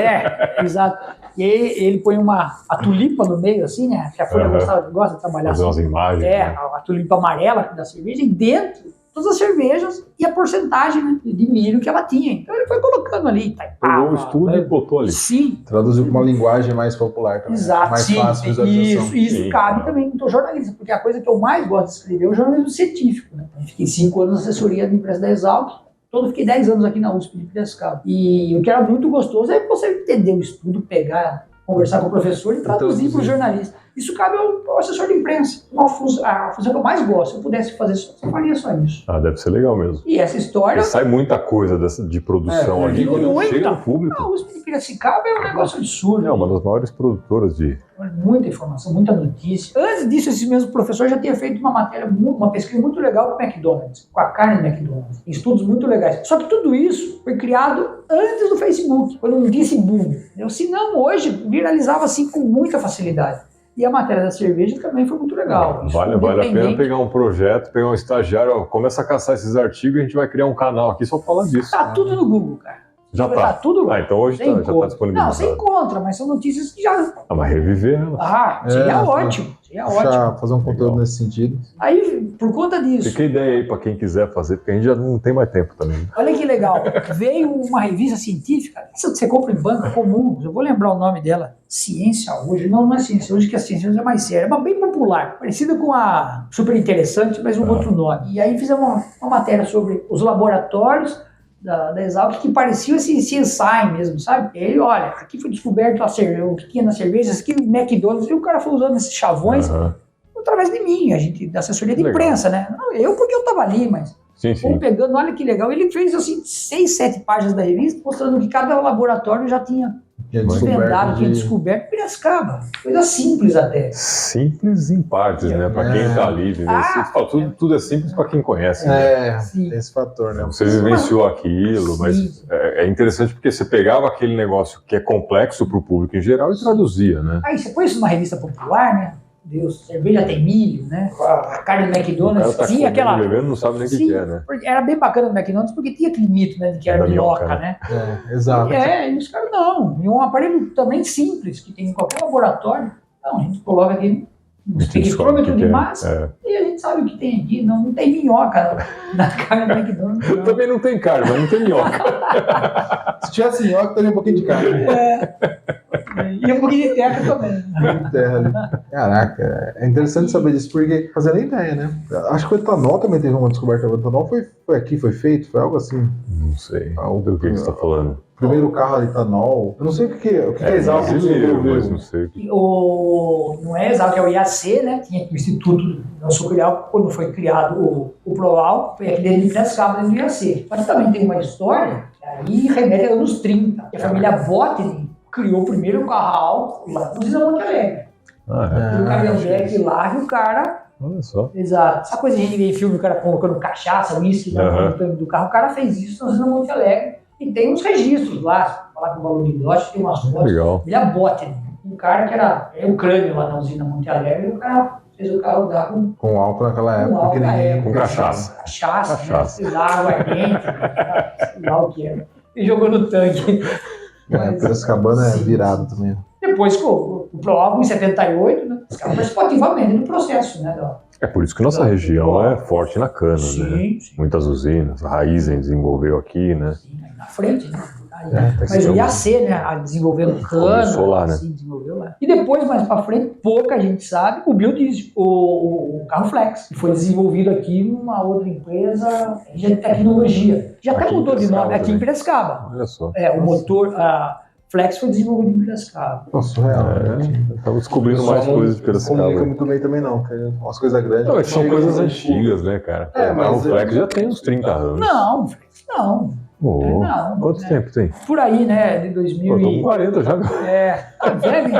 Speaker 3: Exato. E aí ele põe a tulipa no meio, assim, né, que a Folha gosta de trabalhar
Speaker 1: fazer
Speaker 3: assim.
Speaker 1: Umas imagens.
Speaker 3: A tulipa amarela da cerveja, e dentro todas as cervejas e a porcentagem, né, de milho que ela tinha. Então ele foi colocando ali.
Speaker 1: Pegou o estudo e botou ali.
Speaker 3: Sim.
Speaker 2: Traduziu para uma linguagem mais popular também.
Speaker 3: Exato,
Speaker 2: mais
Speaker 3: sim.
Speaker 2: fácil de visualização.
Speaker 3: Isso cabe também no jornalismo, porque a coisa que eu mais gosto de escrever é o jornalismo científico. Né? Eu fiquei 5 anos na assessoria da empresa da Exalc, fiquei 10 anos aqui na USP de Piracicaba. E o que era muito gostoso é você entender o estudo, pegar, conversar com o professor e traduzir para o jornalista. Isso cabe ao assessor de imprensa. A função que eu mais gosto. Se eu pudesse fazer só, eu faria só isso.
Speaker 1: Deve ser legal mesmo.
Speaker 3: E essa história...
Speaker 1: Sai muita coisa de produção ali que não chega no público.
Speaker 3: A USP de Piracicaba é um negócio absurdo.
Speaker 1: É uma das maiores produtoras de...
Speaker 3: Muita informação, muita notícia. Antes disso, esse mesmo professor já tinha feito uma matéria, uma pesquisa muito legal com o McDonald's, com a carne do McDonald's. Estudos muito legais. Só que tudo isso foi criado antes do Facebook, quando não disse boom. Senão, hoje, viralizava assim com muita facilidade. E a matéria da cerveja também foi muito legal.
Speaker 1: Vale a pena pegar um projeto, pegar um estagiário, começa a caçar esses artigos e a gente vai criar um canal aqui só pra falar disso.
Speaker 3: Tá tudo no Google, cara.
Speaker 1: Já tá.
Speaker 3: Tudo lá.
Speaker 1: Então hoje já tá disponibilizado.
Speaker 3: Não, você encontra, mas são notícias que já...
Speaker 1: Mas reviver ela.
Speaker 3: Seria ótimo. Seria ótimo.
Speaker 2: Fazer um conteúdo nesse sentido.
Speaker 3: Aí, por conta disso...
Speaker 1: Fica a ideia aí para quem quiser fazer, porque a gente já não tem mais tempo também.
Speaker 3: Olha que legal. Veio uma revista científica, isso que você compra em banca comum, eu vou lembrar o nome dela, Ciência Hoje. Não é Ciência Hoje, que a Ciência Hoje é mais séria. É uma bem popular, parecida com a Super Interessante, mas um outro nome. E aí fizemos uma matéria sobre os laboratórios da Exalc, que parecia esse CSI mesmo, sabe? E aí, olha, aqui foi descoberto o que tinha na cerveja, aqui no McDonald's, e o cara foi usando esses chavões através de mim, a gente, da assessoria de imprensa, né? Não, eu porque eu tava ali, mas... Sim. Pegando, olha que legal, ele fez assim 6, 7 páginas da revista, mostrando que cada laboratório já tinha desvendado, tinha descoberto Piracicaba. Coisa simples até.
Speaker 1: Simples em partes, né? Para quem tá ali. Tudo é simples para quem conhece. Né?
Speaker 2: Tem esse fator, né?
Speaker 1: Você vivenciou aquilo, mas é interessante porque você pegava aquele negócio que é complexo para o público em geral e traduzia, né?
Speaker 3: Aí você põe isso numa revista popular, né? Deus, cerveja tem milho, né? A carne do McDonald's tinha aquela...
Speaker 1: bebendo, não sabe nem o que é, né?
Speaker 3: Era bem bacana no McDonald's porque tinha aquele mito, né? De que era minhoca, né?
Speaker 2: Exato.
Speaker 3: E os caras não. E um aparelho também simples, que tem em qualquer laboratório. Não, a gente coloca aqui um espectrômetro de massa e a gente sabe o que tem aqui. Não tem minhoca na carne do McDonald's.
Speaker 1: Também não tem carne, mas não tem minhoca.
Speaker 2: Se tivesse minhoca, teria um pouquinho de carne.
Speaker 3: E um pouquinho de terra também.
Speaker 2: Caraca, é interessante saber disso, porque fazia nem ideia, né? Acho que o etanol também teve uma descoberta. O etanol foi aqui, foi feito? Foi algo assim?
Speaker 1: Não sei. Do que você está falando?
Speaker 2: Primeiro carro a etanol. Eu não sei o que é Exalc.
Speaker 1: Mas não sei.
Speaker 3: Não é Exalc, é o IAC, né? Tinha aqui o Instituto Açucrial, quando foi criado o Proal, foi aqui dentro de Piracicaba, dentro do IAC. Mas também tem uma história, aí remete a anos 30, que a família Bottin criou o primeiro carro lá no usina Monte Alegre. O Caminhonete lá, e o cara...
Speaker 1: Olha só.
Speaker 3: Exato. Essa coisa de a gente vê em filme, o cara colocando cachaça, uísque no tanque do carro, o cara fez isso na usina Monte Alegre. E tem uns registros lá, falar com o valor de lote, tem umas fotos.
Speaker 1: Legal.
Speaker 3: Ele é Bottin, um cara que era o crânio lá na usina Monte Alegre, e o cara fez o carro dar
Speaker 2: com álcool naquela época.
Speaker 1: Com cachaça.
Speaker 3: Cachaça. Sei lá, água quente, sei lá o que era. E jogou no tanque.
Speaker 2: Piracicabana é virado também.
Speaker 3: Depois, o Proal em 78, né? Os caras participam ativamente no processo, né?
Speaker 1: É por isso que nossa região é forte na cana, né? Muitas usinas, a Raizen desenvolveu aqui, né?
Speaker 3: Sim, aí na frente, né? Mas o IAC, né? Desenvolvendo cana,
Speaker 1: lá, né?
Speaker 3: desenvolveu lá. E depois, mais pra frente, pouca gente sabe, o biodiesel, o carro flex, que foi desenvolvido aqui numa outra empresa de tecnologia. Já até mudou de nome, aqui em Piracicaba.
Speaker 1: Olha só.
Speaker 3: O motor... Flex foi desenvolvido em Piracicaba.
Speaker 2: Nossa, surreal.
Speaker 1: Estamos descobrindo mais coisas de Piracicaba.
Speaker 2: Não comunica muito bem também, não. Umas coisas grandes.
Speaker 1: Não, são coisas antigas, né, cara? Mas o Flex já tem uns 30 anos.
Speaker 3: Não, Flex não. Não.
Speaker 1: Quanto tempo tem?
Speaker 3: Por aí, né? De 2000.
Speaker 1: Eu tô com 40 já.
Speaker 3: Velho.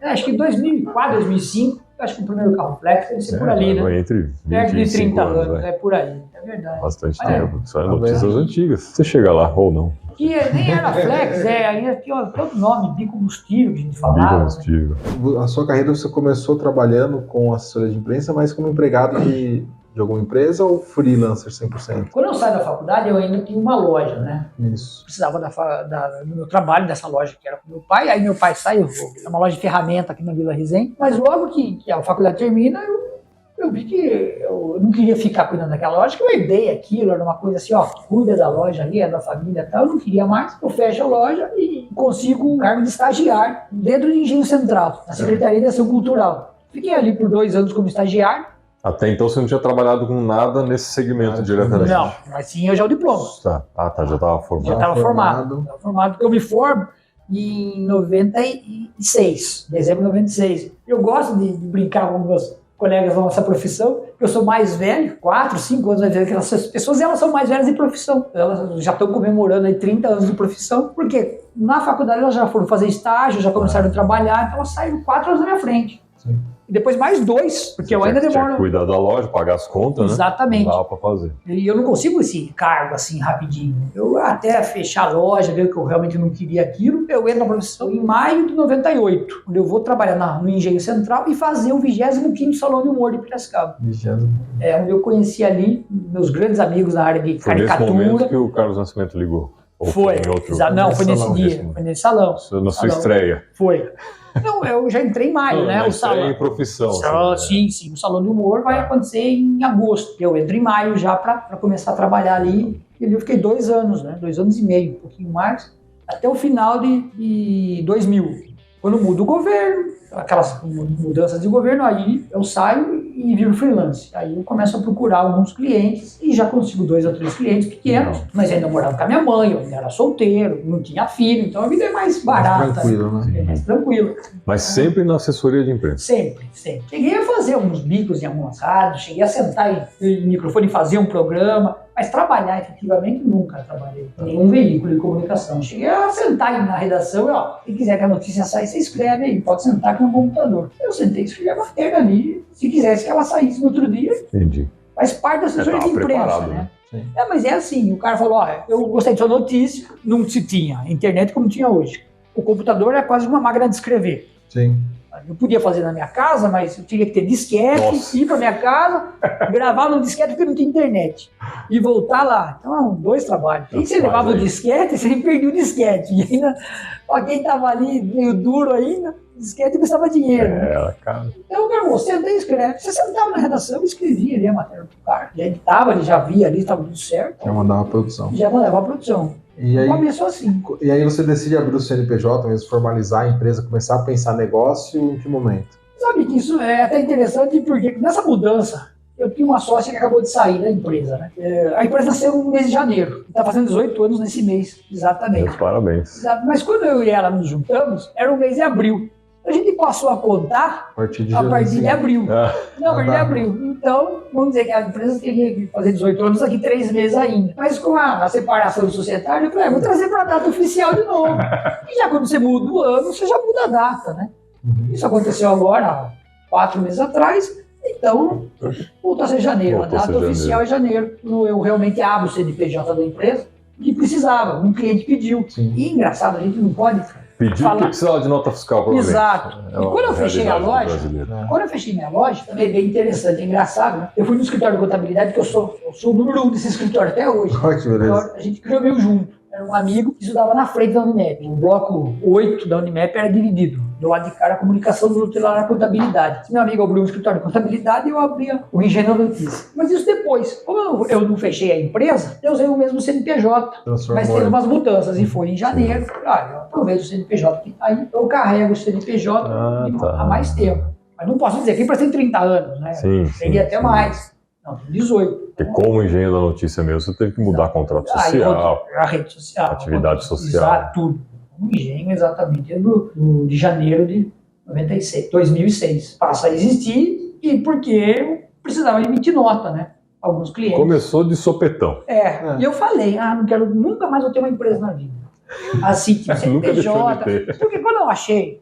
Speaker 3: Acho que 2004, 2005. Acho que o primeiro carro Flex deve ser por ali, né?
Speaker 1: Entre 20
Speaker 3: perto de 30
Speaker 1: anos.
Speaker 3: É por aí. É verdade.
Speaker 1: Bastante tempo. Isso é notícias antigas. Você chega lá ou não?
Speaker 3: Que nem era Flex, ainda tinha todo nome, bicombustível que a gente falava.
Speaker 1: Bicombustível.
Speaker 2: Né? A sua carreira você começou trabalhando com assessoria de imprensa, mas como empregado de alguma empresa ou freelancer 100%?
Speaker 3: Quando eu saí da faculdade, eu ainda tinha uma loja, né?
Speaker 2: Isso.
Speaker 3: Precisava do meu trabalho, dessa loja que era com meu pai. Aí meu pai saiu, é uma loja de ferramenta aqui na Vila Resende. Mas logo que a faculdade termina, eu vi que eu não queria ficar cuidando daquela loja, que eu herdei aquilo, era uma coisa assim, cuida da loja ali, é da família e tal, eu não queria mais. Eu fecho a loja e consigo um cargo de estagiário dentro do Engenho Central, na Secretaria de Ação Cultural. Fiquei ali por 2 anos como estagiário.
Speaker 1: Até então você não tinha trabalhado com nada nesse segmento diretamente?
Speaker 3: Não, mas tinha já o diploma.
Speaker 1: Já estava formado.
Speaker 3: Já estava formado. Estava formado, porque eu me formo em 96, dezembro de 96. Eu gosto de brincar com meus colegas da nossa profissão, eu sou mais velho, 4, 5 anos mais velho que essas pessoas, elas são mais velhas de profissão. Elas já estão comemorando aí 30 anos de profissão, porque na faculdade elas já foram fazer estágio, já começaram a trabalhar, então elas saíram 4 anos na minha frente.
Speaker 2: Sim.
Speaker 3: E depois mais 2, porque eu ainda demoro...
Speaker 1: Tinha que cuidar da loja, pagar as contas,
Speaker 3: Exatamente.
Speaker 1: Não dava pra fazer.
Speaker 3: E eu não consigo esse cargo assim rapidinho. Eu até fechar a loja, ver que eu realmente não queria aquilo, eu entro na profissão em maio de 98, onde eu vou trabalhar no Engenho Central e fazer o 25º Salão de Humor de Piracicaba.
Speaker 2: 20º.
Speaker 3: Onde eu conheci ali meus grandes amigos na área de
Speaker 1: Foi
Speaker 3: caricatura.
Speaker 1: nesse momento que o Carlos Nascimento ligou. Ou
Speaker 3: Foi.
Speaker 1: em outro...
Speaker 3: Não, foi nesse
Speaker 2: salão,
Speaker 3: dia. Foi nesse salão.
Speaker 1: Na sua estreia.
Speaker 3: Foi. Não, eu já entrei em maio, né? O salão.
Speaker 1: Em profissão.
Speaker 3: Sim. O salão de humor vai acontecer em agosto. Eu entro em maio já para começar a trabalhar ali. E ali eu fiquei 2 anos, né? 2 anos e meio, um pouquinho mais, até o final de 2000. Quando muda o governo, aquelas mudanças de governo, aí eu saio e viro freelance. Aí eu começo a procurar alguns clientes e já consigo 2 ou 3 clientes pequenos, mas ainda morava com a minha mãe, eu ainda era solteiro, não tinha filho, então a vida é mais barata.
Speaker 2: Mais tranquilo, né?
Speaker 3: É mais tranquilo.
Speaker 1: Mas sempre na assessoria de imprensa.
Speaker 3: Sempre. Cheguei a fazer alguns bicos em algumas rádios, cheguei a sentar em microfone e fazer um programa, mas trabalhar efetivamente nunca trabalhei em nenhum veículo de comunicação. Cheguei a sentar na redação e, ó, quem quiser que a notícia saia, você escreve aí, pode sentar aqui no computador. Eu sentei e escrevi a matéria ali, se quisesse que ela saísse no outro dia.
Speaker 1: Entendi.
Speaker 3: Faz parte da assessoria de imprensa, né? Mas é assim, o cara falou, ó, eu gostei de sua notícia, não se tinha internet como tinha hoje. O computador é quase uma máquina de escrever.
Speaker 2: Sim.
Speaker 3: Eu podia fazer na minha casa, mas eu tinha que ter disquete, ir para minha casa, gravar no disquete porque não tinha internet. E voltar lá. Então, 2 trabalhos. E você levava o disquete, você perdia o disquete. E ainda, ó, quem estava ali meio duro ainda, o disquete custava dinheiro. Né?
Speaker 1: Cara.
Speaker 3: Então, meu irmão, senta e escreve. Você sentava na redação e escrevia ali a matéria do cara. Já editava, ele já via ali, estava tudo certo.
Speaker 2: Já mandava a produção.
Speaker 3: Já mandava a produção.
Speaker 2: E aí,
Speaker 3: começou assim.
Speaker 2: E aí você decide abrir o CNPJ, mesmo formalizar a empresa, começar a pensar negócio, em que momento?
Speaker 3: Sabe que isso é até interessante porque nessa mudança, eu tinha uma sócia que acabou de sair da empresa, né? A empresa nasceu no mês de janeiro. Está fazendo 18 anos nesse mês, exatamente.
Speaker 1: Meus parabéns.
Speaker 3: Mas quando eu e ela nos juntamos, era o mês de abril. A gente passou a contar
Speaker 2: A partir de
Speaker 3: abril. Não, a partir de abril. Então, vamos dizer que a empresa teria que fazer 18 anos daqui 3 meses ainda. Mas com a separação societária, eu falei, vou trazer para a data oficial de novo. E já quando você muda o ano, você já muda a data, né? Isso aconteceu agora, há 4 meses atrás. Então, voltou a ser janeiro. A data oficial é janeiro. Eu realmente abro o CNPJ da empresa, que precisava. Um cliente pediu.
Speaker 2: Sim.
Speaker 3: E engraçado, a gente não pode...
Speaker 1: Pediu que precisava de nota fiscal, provavelmente.
Speaker 3: Exato. E quando eu fechei a loja, minha loja, também é bem interessante, é engraçado, né? Eu fui no escritório de contabilidade, que eu sou o número 1 desse escritório até hoje.
Speaker 2: Que beleza.
Speaker 3: Então, a gente criou meio junto. Era um amigo que estudava na frente da Unimep. O bloco 8 da Unimep era dividido. Do lado de cá era a comunicação, do outro lado era a contabilidade. Se meu amigo abriu um escritório de contabilidade, eu abria o Engenho da Notícia. Mas isso depois. Como eu não fechei a empresa, eu usei o mesmo CNPJ. Mas teve umas mudanças e foi em janeiro. Eu aproveito o CNPJ que tá aí. Eu carrego o CNPJ há mais tempo. Mas não posso dizer que a empresa tem 30 anos, né? Peguei até mais. Não, tem 18.
Speaker 1: Porque como Engenho da Notícia mesmo, você teve que mudar contrato social,
Speaker 3: a rede social,
Speaker 1: atividade social.
Speaker 3: Exato, tudo. O Engenho, exatamente, de janeiro de 2006. Passa a existir e porque eu precisava emitir nota, né? Alguns clientes.
Speaker 1: Começou de sopetão.
Speaker 3: E eu falei, não quero, nunca mais vou ter uma empresa na vida. Assim, tipo CNPJ. Porque quando eu achei,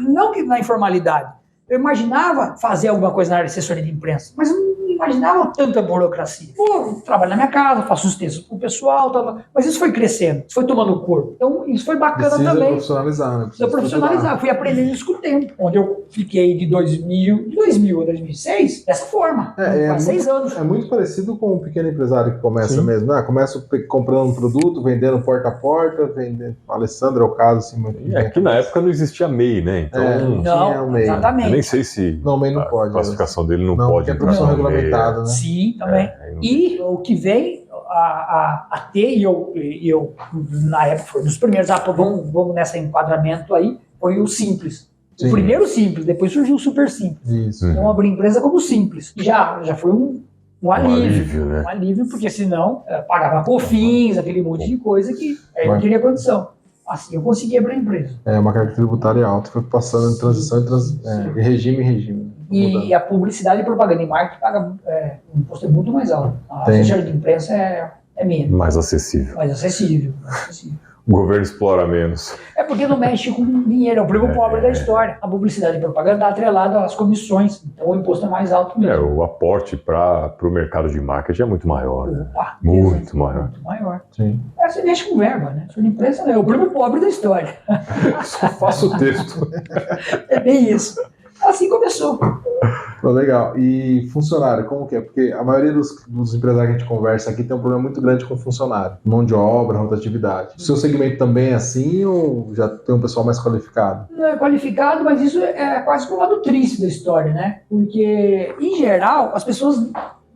Speaker 3: não que na informalidade, eu imaginava fazer alguma coisa na área de assessoria de imprensa, mas eu não imaginava tanta burocracia. Pô, trabalho na minha casa, faço os textos pro pessoal, mas isso foi crescendo, isso foi tomando corpo. Então, isso foi bacana também.
Speaker 2: Profissionalizar, né?
Speaker 3: Precisa profissionalizar. Fui aprendendo isso com o tempo. Onde eu fiquei de 2000 a 2006, dessa forma. Quase 6 anos.
Speaker 2: É muito parecido com o pequeno empresário que começa mesmo. Né? Começa comprando um produto, vendendo porta a porta, vendendo. Alessandro é o caso, assim.
Speaker 1: Que na época não existia MEI, né? Então,
Speaker 3: não, exatamente.
Speaker 1: Eu nem sei se
Speaker 2: não, MEI não pode.
Speaker 1: A classificação dele não pode
Speaker 2: entrar no MEI. Né?
Speaker 3: Sim, também. E o que vem a ter, e eu na época foi dos primeiros, vamos nesse enquadramento aí, foi o Simples. Sim. O primeiro Simples, depois surgiu o Super Simples.
Speaker 2: Isso.
Speaker 3: Então abri empresa como Simples. Já foi um alívio,
Speaker 1: né?
Speaker 3: Um alívio, porque senão pagava COFINS, aquele monte de coisa que aí não teria condição. Assim, eu consegui abrir a empresa.
Speaker 2: Uma carga tributária alta, foi passando de transição em regime em regime.
Speaker 3: E a publicidade e propaganda em marketing paga o imposto é muito mais alto. A assessoria de imprensa é menos.
Speaker 1: Mais acessível.
Speaker 3: Mais acessível.
Speaker 1: O governo explora menos.
Speaker 3: É porque não mexe com dinheiro, é o primo pobre da história. A publicidade e propaganda está atrelada às comissões, então o imposto é mais alto mesmo.
Speaker 1: O aporte para o mercado de marketing é muito maior.
Speaker 3: Opa,
Speaker 1: muito maior.
Speaker 3: Muito maior.
Speaker 2: Sim.
Speaker 3: Você mexe com verba, né? Sua empresa é o primo pobre da história.
Speaker 1: Só faço o texto.
Speaker 3: É bem isso. Assim começou.
Speaker 2: Legal. E funcionário, como que é? Porque a maioria dos empresários que a gente conversa aqui tem um problema muito grande com funcionário. Mão de obra, rotatividade. O seu segmento também é assim ou já tem um pessoal mais qualificado?
Speaker 3: Não é qualificado, mas isso é quase que o lado triste da história, né? Porque, em geral, as pessoas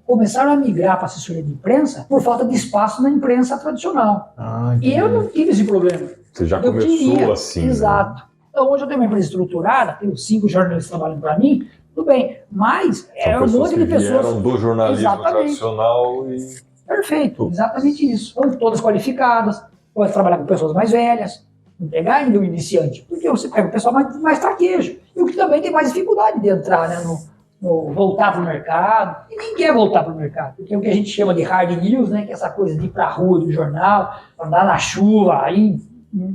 Speaker 3: começaram a migrar para assessoria de imprensa por falta de espaço na imprensa tradicional. E eu não tive esse problema.
Speaker 1: Você já
Speaker 3: Eu
Speaker 1: começou
Speaker 3: queria,
Speaker 1: assim.
Speaker 3: exato.
Speaker 1: Né?
Speaker 3: Então, hoje eu tenho uma empresa estruturada, tenho 5 jornalistas trabalhando para mim, tudo bem, mas é um monte de pessoas...
Speaker 1: São do jornalismo tradicional e...
Speaker 3: Perfeito, exatamente isso. São todas qualificadas, pode trabalhar com pessoas mais velhas, não pegar ainda o iniciante, porque você pega o pessoal mais traquejo, e o que também tem mais dificuldade de entrar, né, no voltar para o mercado. E ninguém quer voltar para o mercado, porque é o que a gente chama de hard news, né, que é essa coisa de ir para a rua do jornal, andar na chuva, aí...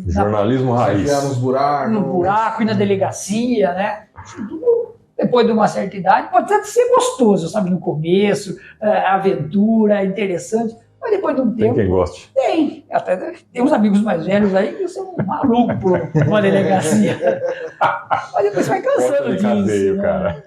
Speaker 1: Jornalismo raiz.
Speaker 2: Nos buracos.
Speaker 3: No buraco e na delegacia, né? Tudo, depois de uma certa idade, pode até ser gostoso, sabe? No começo, aventura, interessante. Mas depois de um tempo...
Speaker 1: Tem quem goste.
Speaker 3: Tem. Até, tem uns amigos mais velhos aí que são malucos por uma delegacia. Mas depois você vai cansando disso.
Speaker 1: Cadeio,
Speaker 3: né?
Speaker 1: cara.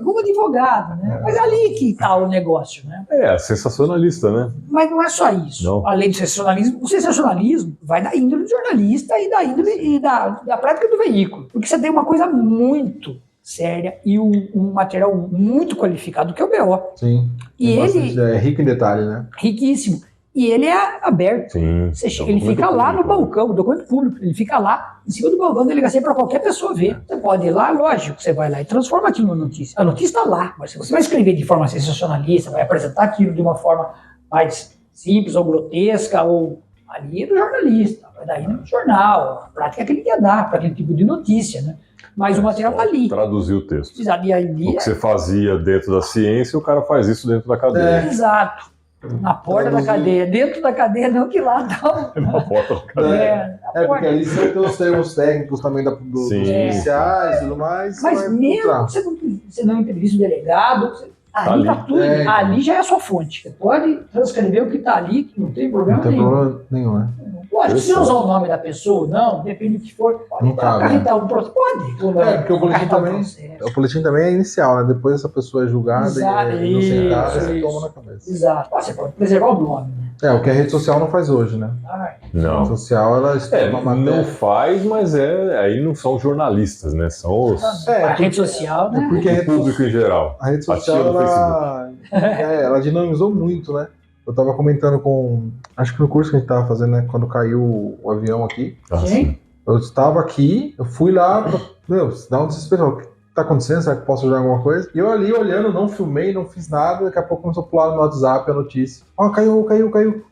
Speaker 3: Como advogado, né? Mas é ali que está o negócio, né?
Speaker 1: É, sensacionalista, né?
Speaker 3: Mas não é só isso.
Speaker 1: Não.
Speaker 3: Além do sensacionalismo, o sensacionalismo vai da índole do jornalista e da índole e da prática do veículo. Porque você tem uma coisa muito séria e um material muito qualificado, que é o BO.
Speaker 2: Sim.
Speaker 3: E ele
Speaker 2: é rico em detalhe, né?
Speaker 3: Riquíssimo. E ele é aberto.
Speaker 1: Sim.
Speaker 3: Ele fica lá no balcão, o documento público. Ele fica lá, em cima do balcão da delegacia, para qualquer pessoa ver. Você pode ir lá, lógico, você vai lá e transforma aquilo numa notícia. A notícia está lá, mas se você vai escrever de forma sensacionalista, vai apresentar aquilo de uma forma mais simples ou grotesca, ou ali é do jornalista, vai daí no jornal, a prática que ele quer dar para aquele tipo de notícia, né? Mas o material está ali.
Speaker 1: Traduzir o texto.
Speaker 3: Exato. E ali
Speaker 1: o que você fazia dentro da ciência, o cara faz isso dentro da cadeia.
Speaker 3: Exato. Na porta da cadeia. Dentro da cadeia, não, que lá tá.
Speaker 1: Na porta da cadeia.
Speaker 2: Porque ali você tem os termos técnicos também dos policiais e tudo mais.
Speaker 3: Mas mesmo você não entrevista o delegado, ali tá tudo. Ali já é a sua fonte. Você pode transcrever o que tá ali, que não tem problema nenhum.
Speaker 2: Não tem problema nenhum, né?
Speaker 3: Pode, se usar o nome da pessoa, não, depende do que for. Pode acarretar um processo. Pode.
Speaker 2: Porque o boletim também é inicial, né? Depois essa pessoa é julgada e inocentada, você toma na cabeça.
Speaker 3: Exato. Você pode preservar o nome, né?
Speaker 2: O que a rede social não faz hoje, né?
Speaker 1: Não.
Speaker 2: A rede social, ela
Speaker 1: não faz, mas aí não são jornalistas, né? São os...
Speaker 3: a rede social, né?
Speaker 2: Porque
Speaker 1: o público em geral.
Speaker 2: A rede social, ela dinamizou muito, né? Eu tava comentando acho que no curso que a gente tava fazendo, né? Quando caiu o avião aqui.
Speaker 3: Sim.
Speaker 2: Eu estava aqui, eu fui lá, dá um desespero. O que tá acontecendo? Será que eu posso ajudar alguma coisa? E eu ali olhando, não filmei, não fiz nada. Daqui a pouco começou a pular no WhatsApp a notícia. Caiu. Falei,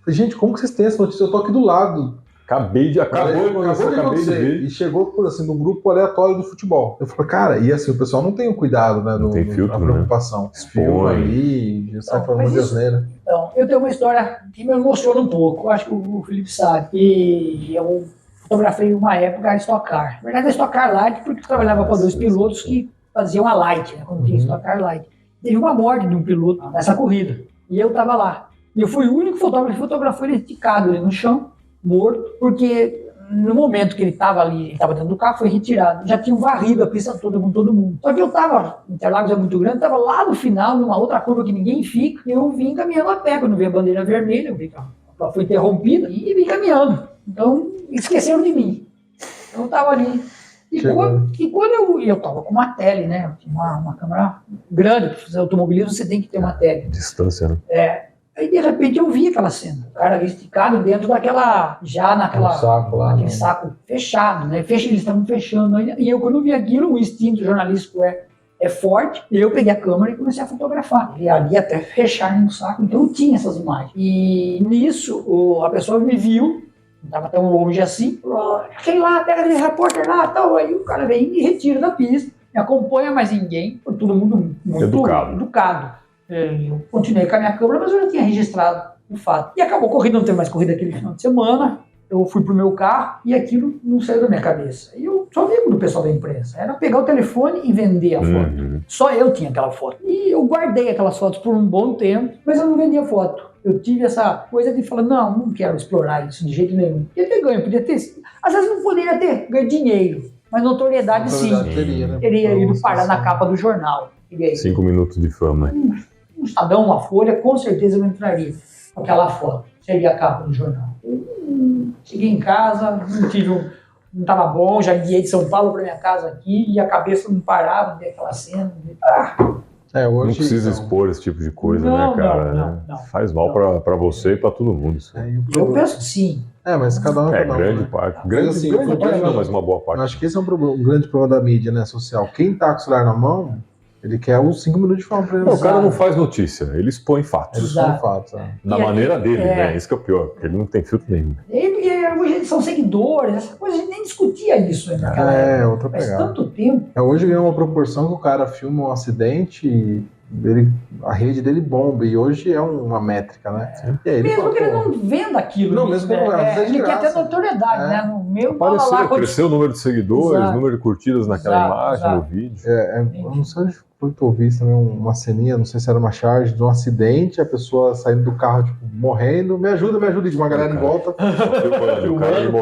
Speaker 2: gente, como que vocês têm essa notícia? Eu tô aqui do lado.
Speaker 1: Acabei de ver.
Speaker 2: E chegou por assim, num grupo aleatório do futebol. Eu falei, cara, e assim, o pessoal não tem o cuidado, né?
Speaker 1: Não tem filtro,
Speaker 2: na preocupação.
Speaker 1: Né?
Speaker 2: Filma ali, já sai falando de asneira.
Speaker 3: Então, eu tenho uma história que me emociona um pouco. Eu acho que o Felipe sabe. E eu fotografei uma época a Stock Car. Na verdade, a Stock Car Light, porque eu trabalhava com 2 pilotos que faziam a Light, né? Quando tinha Stock Car Light. Teve uma morte de um piloto nessa corrida. E eu tava lá. E eu fui o único fotógrafo que fotografou ele esticado ali no chão, morto, porque no momento que ele estava ali, ele estava dentro do carro, foi retirado. Já tinham varrido a pista toda com todo mundo. Só que eu estava, Interlagos é muito grande, estava lá no final, numa outra curva que ninguém fica, e eu vim caminhando a pé. Quando vi a bandeira vermelha, eu vi que ela foi interrompida e vim caminhando. Então, esqueceram de mim. Eu estava ali. E quando eu estava com uma tele, né? Eu tinha uma câmera grande, para fazer automobilismo você tem que ter uma tele.
Speaker 1: Distância, né?
Speaker 3: Aí de repente eu vi aquela cena, o cara esticado dentro daquela, naquele saco fechado, né? Eles estavam fechando ainda. E eu, quando vi aquilo, o instinto jornalístico é forte, e eu peguei a câmera e comecei a fotografar. E ali até fechar no saco, então eu tinha essas imagens. E nisso, a pessoa me viu, não estava tão longe assim, falou, quem lá, pega aquele repórter lá, tal. Aí o cara vem e retira da pista, me acompanha mais ninguém, todo mundo muito educado. Eu continuei com a minha câmera, mas eu já tinha registrado o fato. E acabou a corrida, não teve mais corrida aquele final de semana. Eu fui pro meu carro e aquilo não saiu da minha cabeça. E eu sou amigo do pessoal da imprensa. Era pegar o telefone e vender a foto. Só eu tinha aquela foto. E eu guardei aquelas fotos por um bom tempo, mas eu não vendia foto. Eu tive essa coisa de falar, não quero explorar isso de jeito nenhum. Podia ter ganho, podia ter... Às vezes não poderia ter ganho dinheiro. Mas notoriedade sim.
Speaker 2: Teria, né?
Speaker 3: Teria ido parar na capa do jornal.
Speaker 1: 5 minutos de fama.
Speaker 3: Um Estadão, uma Folha, com certeza eu entraria com aquela foto. Seria a capa do jornal. Cheguei em casa, não estava bom, já guiei de São Paulo para minha casa aqui e a cabeça não parava de ver aquela cena.
Speaker 2: Hoje,
Speaker 1: não precisa expor esse tipo de coisa, né, cara?
Speaker 3: Não.
Speaker 1: Faz mal para você e para todo mundo.
Speaker 3: Eu penso que sim.
Speaker 2: Mas cada um é cada um.
Speaker 1: Grande
Speaker 2: né?
Speaker 1: parte. Grande não, mas uma boa parte.
Speaker 2: Eu acho que esse é um grande problema da mídia, né, social. Quem tá com o celular na mão, ele quer os 5 minutos de fama pra ele.
Speaker 1: Não, o cara não faz notícia, ele expõe fatos.
Speaker 2: Ele expõe fatos.
Speaker 1: Da maneira dele, né? Isso que é o pior, porque ele não tem filtro nenhum.
Speaker 3: Hoje eles são seguidores, essa coisa, a gente nem discutia isso naquela época.
Speaker 2: Outra pegada.
Speaker 3: Faz tanto tempo.
Speaker 2: Hoje ganhou uma proporção que o cara filma um acidente e a rede dele bomba, e hoje é uma métrica, né? E aí
Speaker 3: mesmo que ele não venda aquilo.
Speaker 2: Não, mesmo que ele não venda,
Speaker 3: ele quer ter notoriedade, né? No meu
Speaker 1: cresceu o número de seguidores, o número de curtidas naquela imagem, no vídeo.
Speaker 2: Eu não sei onde foi que eu vi também uma ceninha, não sei se era uma charge de um acidente, a pessoa saindo do carro, tipo, morrendo, me ajuda, e de uma galera em volta.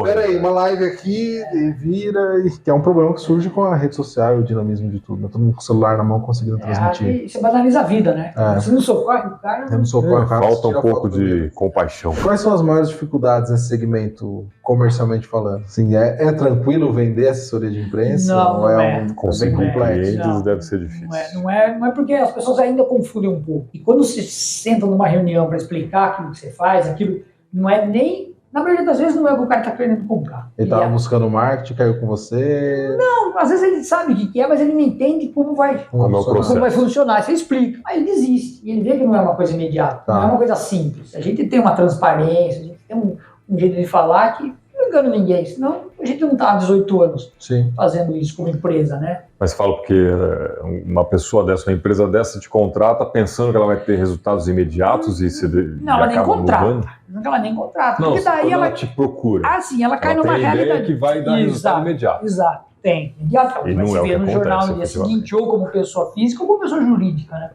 Speaker 2: Peraí, uma live aqui, e vira, e que é um problema que surge com a rede social e o dinamismo de tudo, né? Todo mundo com o celular na mão conseguindo transmitir.
Speaker 3: Você banaliza a vida, né? Você não socorre o cara.
Speaker 1: Falta um pouco de compaixão.
Speaker 2: Quais são as maiores dificuldades nesse segmento, comercialmente falando? Assim, é tranquilo vender assessoria de imprensa?
Speaker 3: Não,
Speaker 1: conseguir clientes deve ser difícil.
Speaker 3: Não é porque as pessoas ainda confundem um pouco. E quando você senta numa reunião para explicar aquilo que você faz, aquilo não é nem... Na maioria das vezes não é o que o cara está querendo comprar.
Speaker 2: Ele estava buscando marketing, caiu com você...
Speaker 3: Não, às vezes ele sabe o que é, mas ele não entende como vai funcionar. Você explica. Aí ele desiste. E ele vê que não é uma coisa imediata. Não é uma coisa simples. A gente tem uma transparência, a gente tem um jeito de falar que não engana ninguém. Senão a gente não está há 18 anos fazendo isso como empresa, né?
Speaker 1: Mas falo porque uma pessoa dessa, uma empresa dessa te contrata pensando que ela vai ter resultados imediatos e você
Speaker 3: ela nem contrata. Ela nem contrata.
Speaker 1: Não,
Speaker 3: porque daí
Speaker 1: ela te procura.
Speaker 3: Sim, ela cai numa
Speaker 1: tem
Speaker 3: realidade.
Speaker 1: Ideia que vai dar resultado imediato.
Speaker 3: Exato. Tem. Imediato. Vai se ver no jornal no dia seguinte, ou como pessoa física ou como pessoa jurídica, né?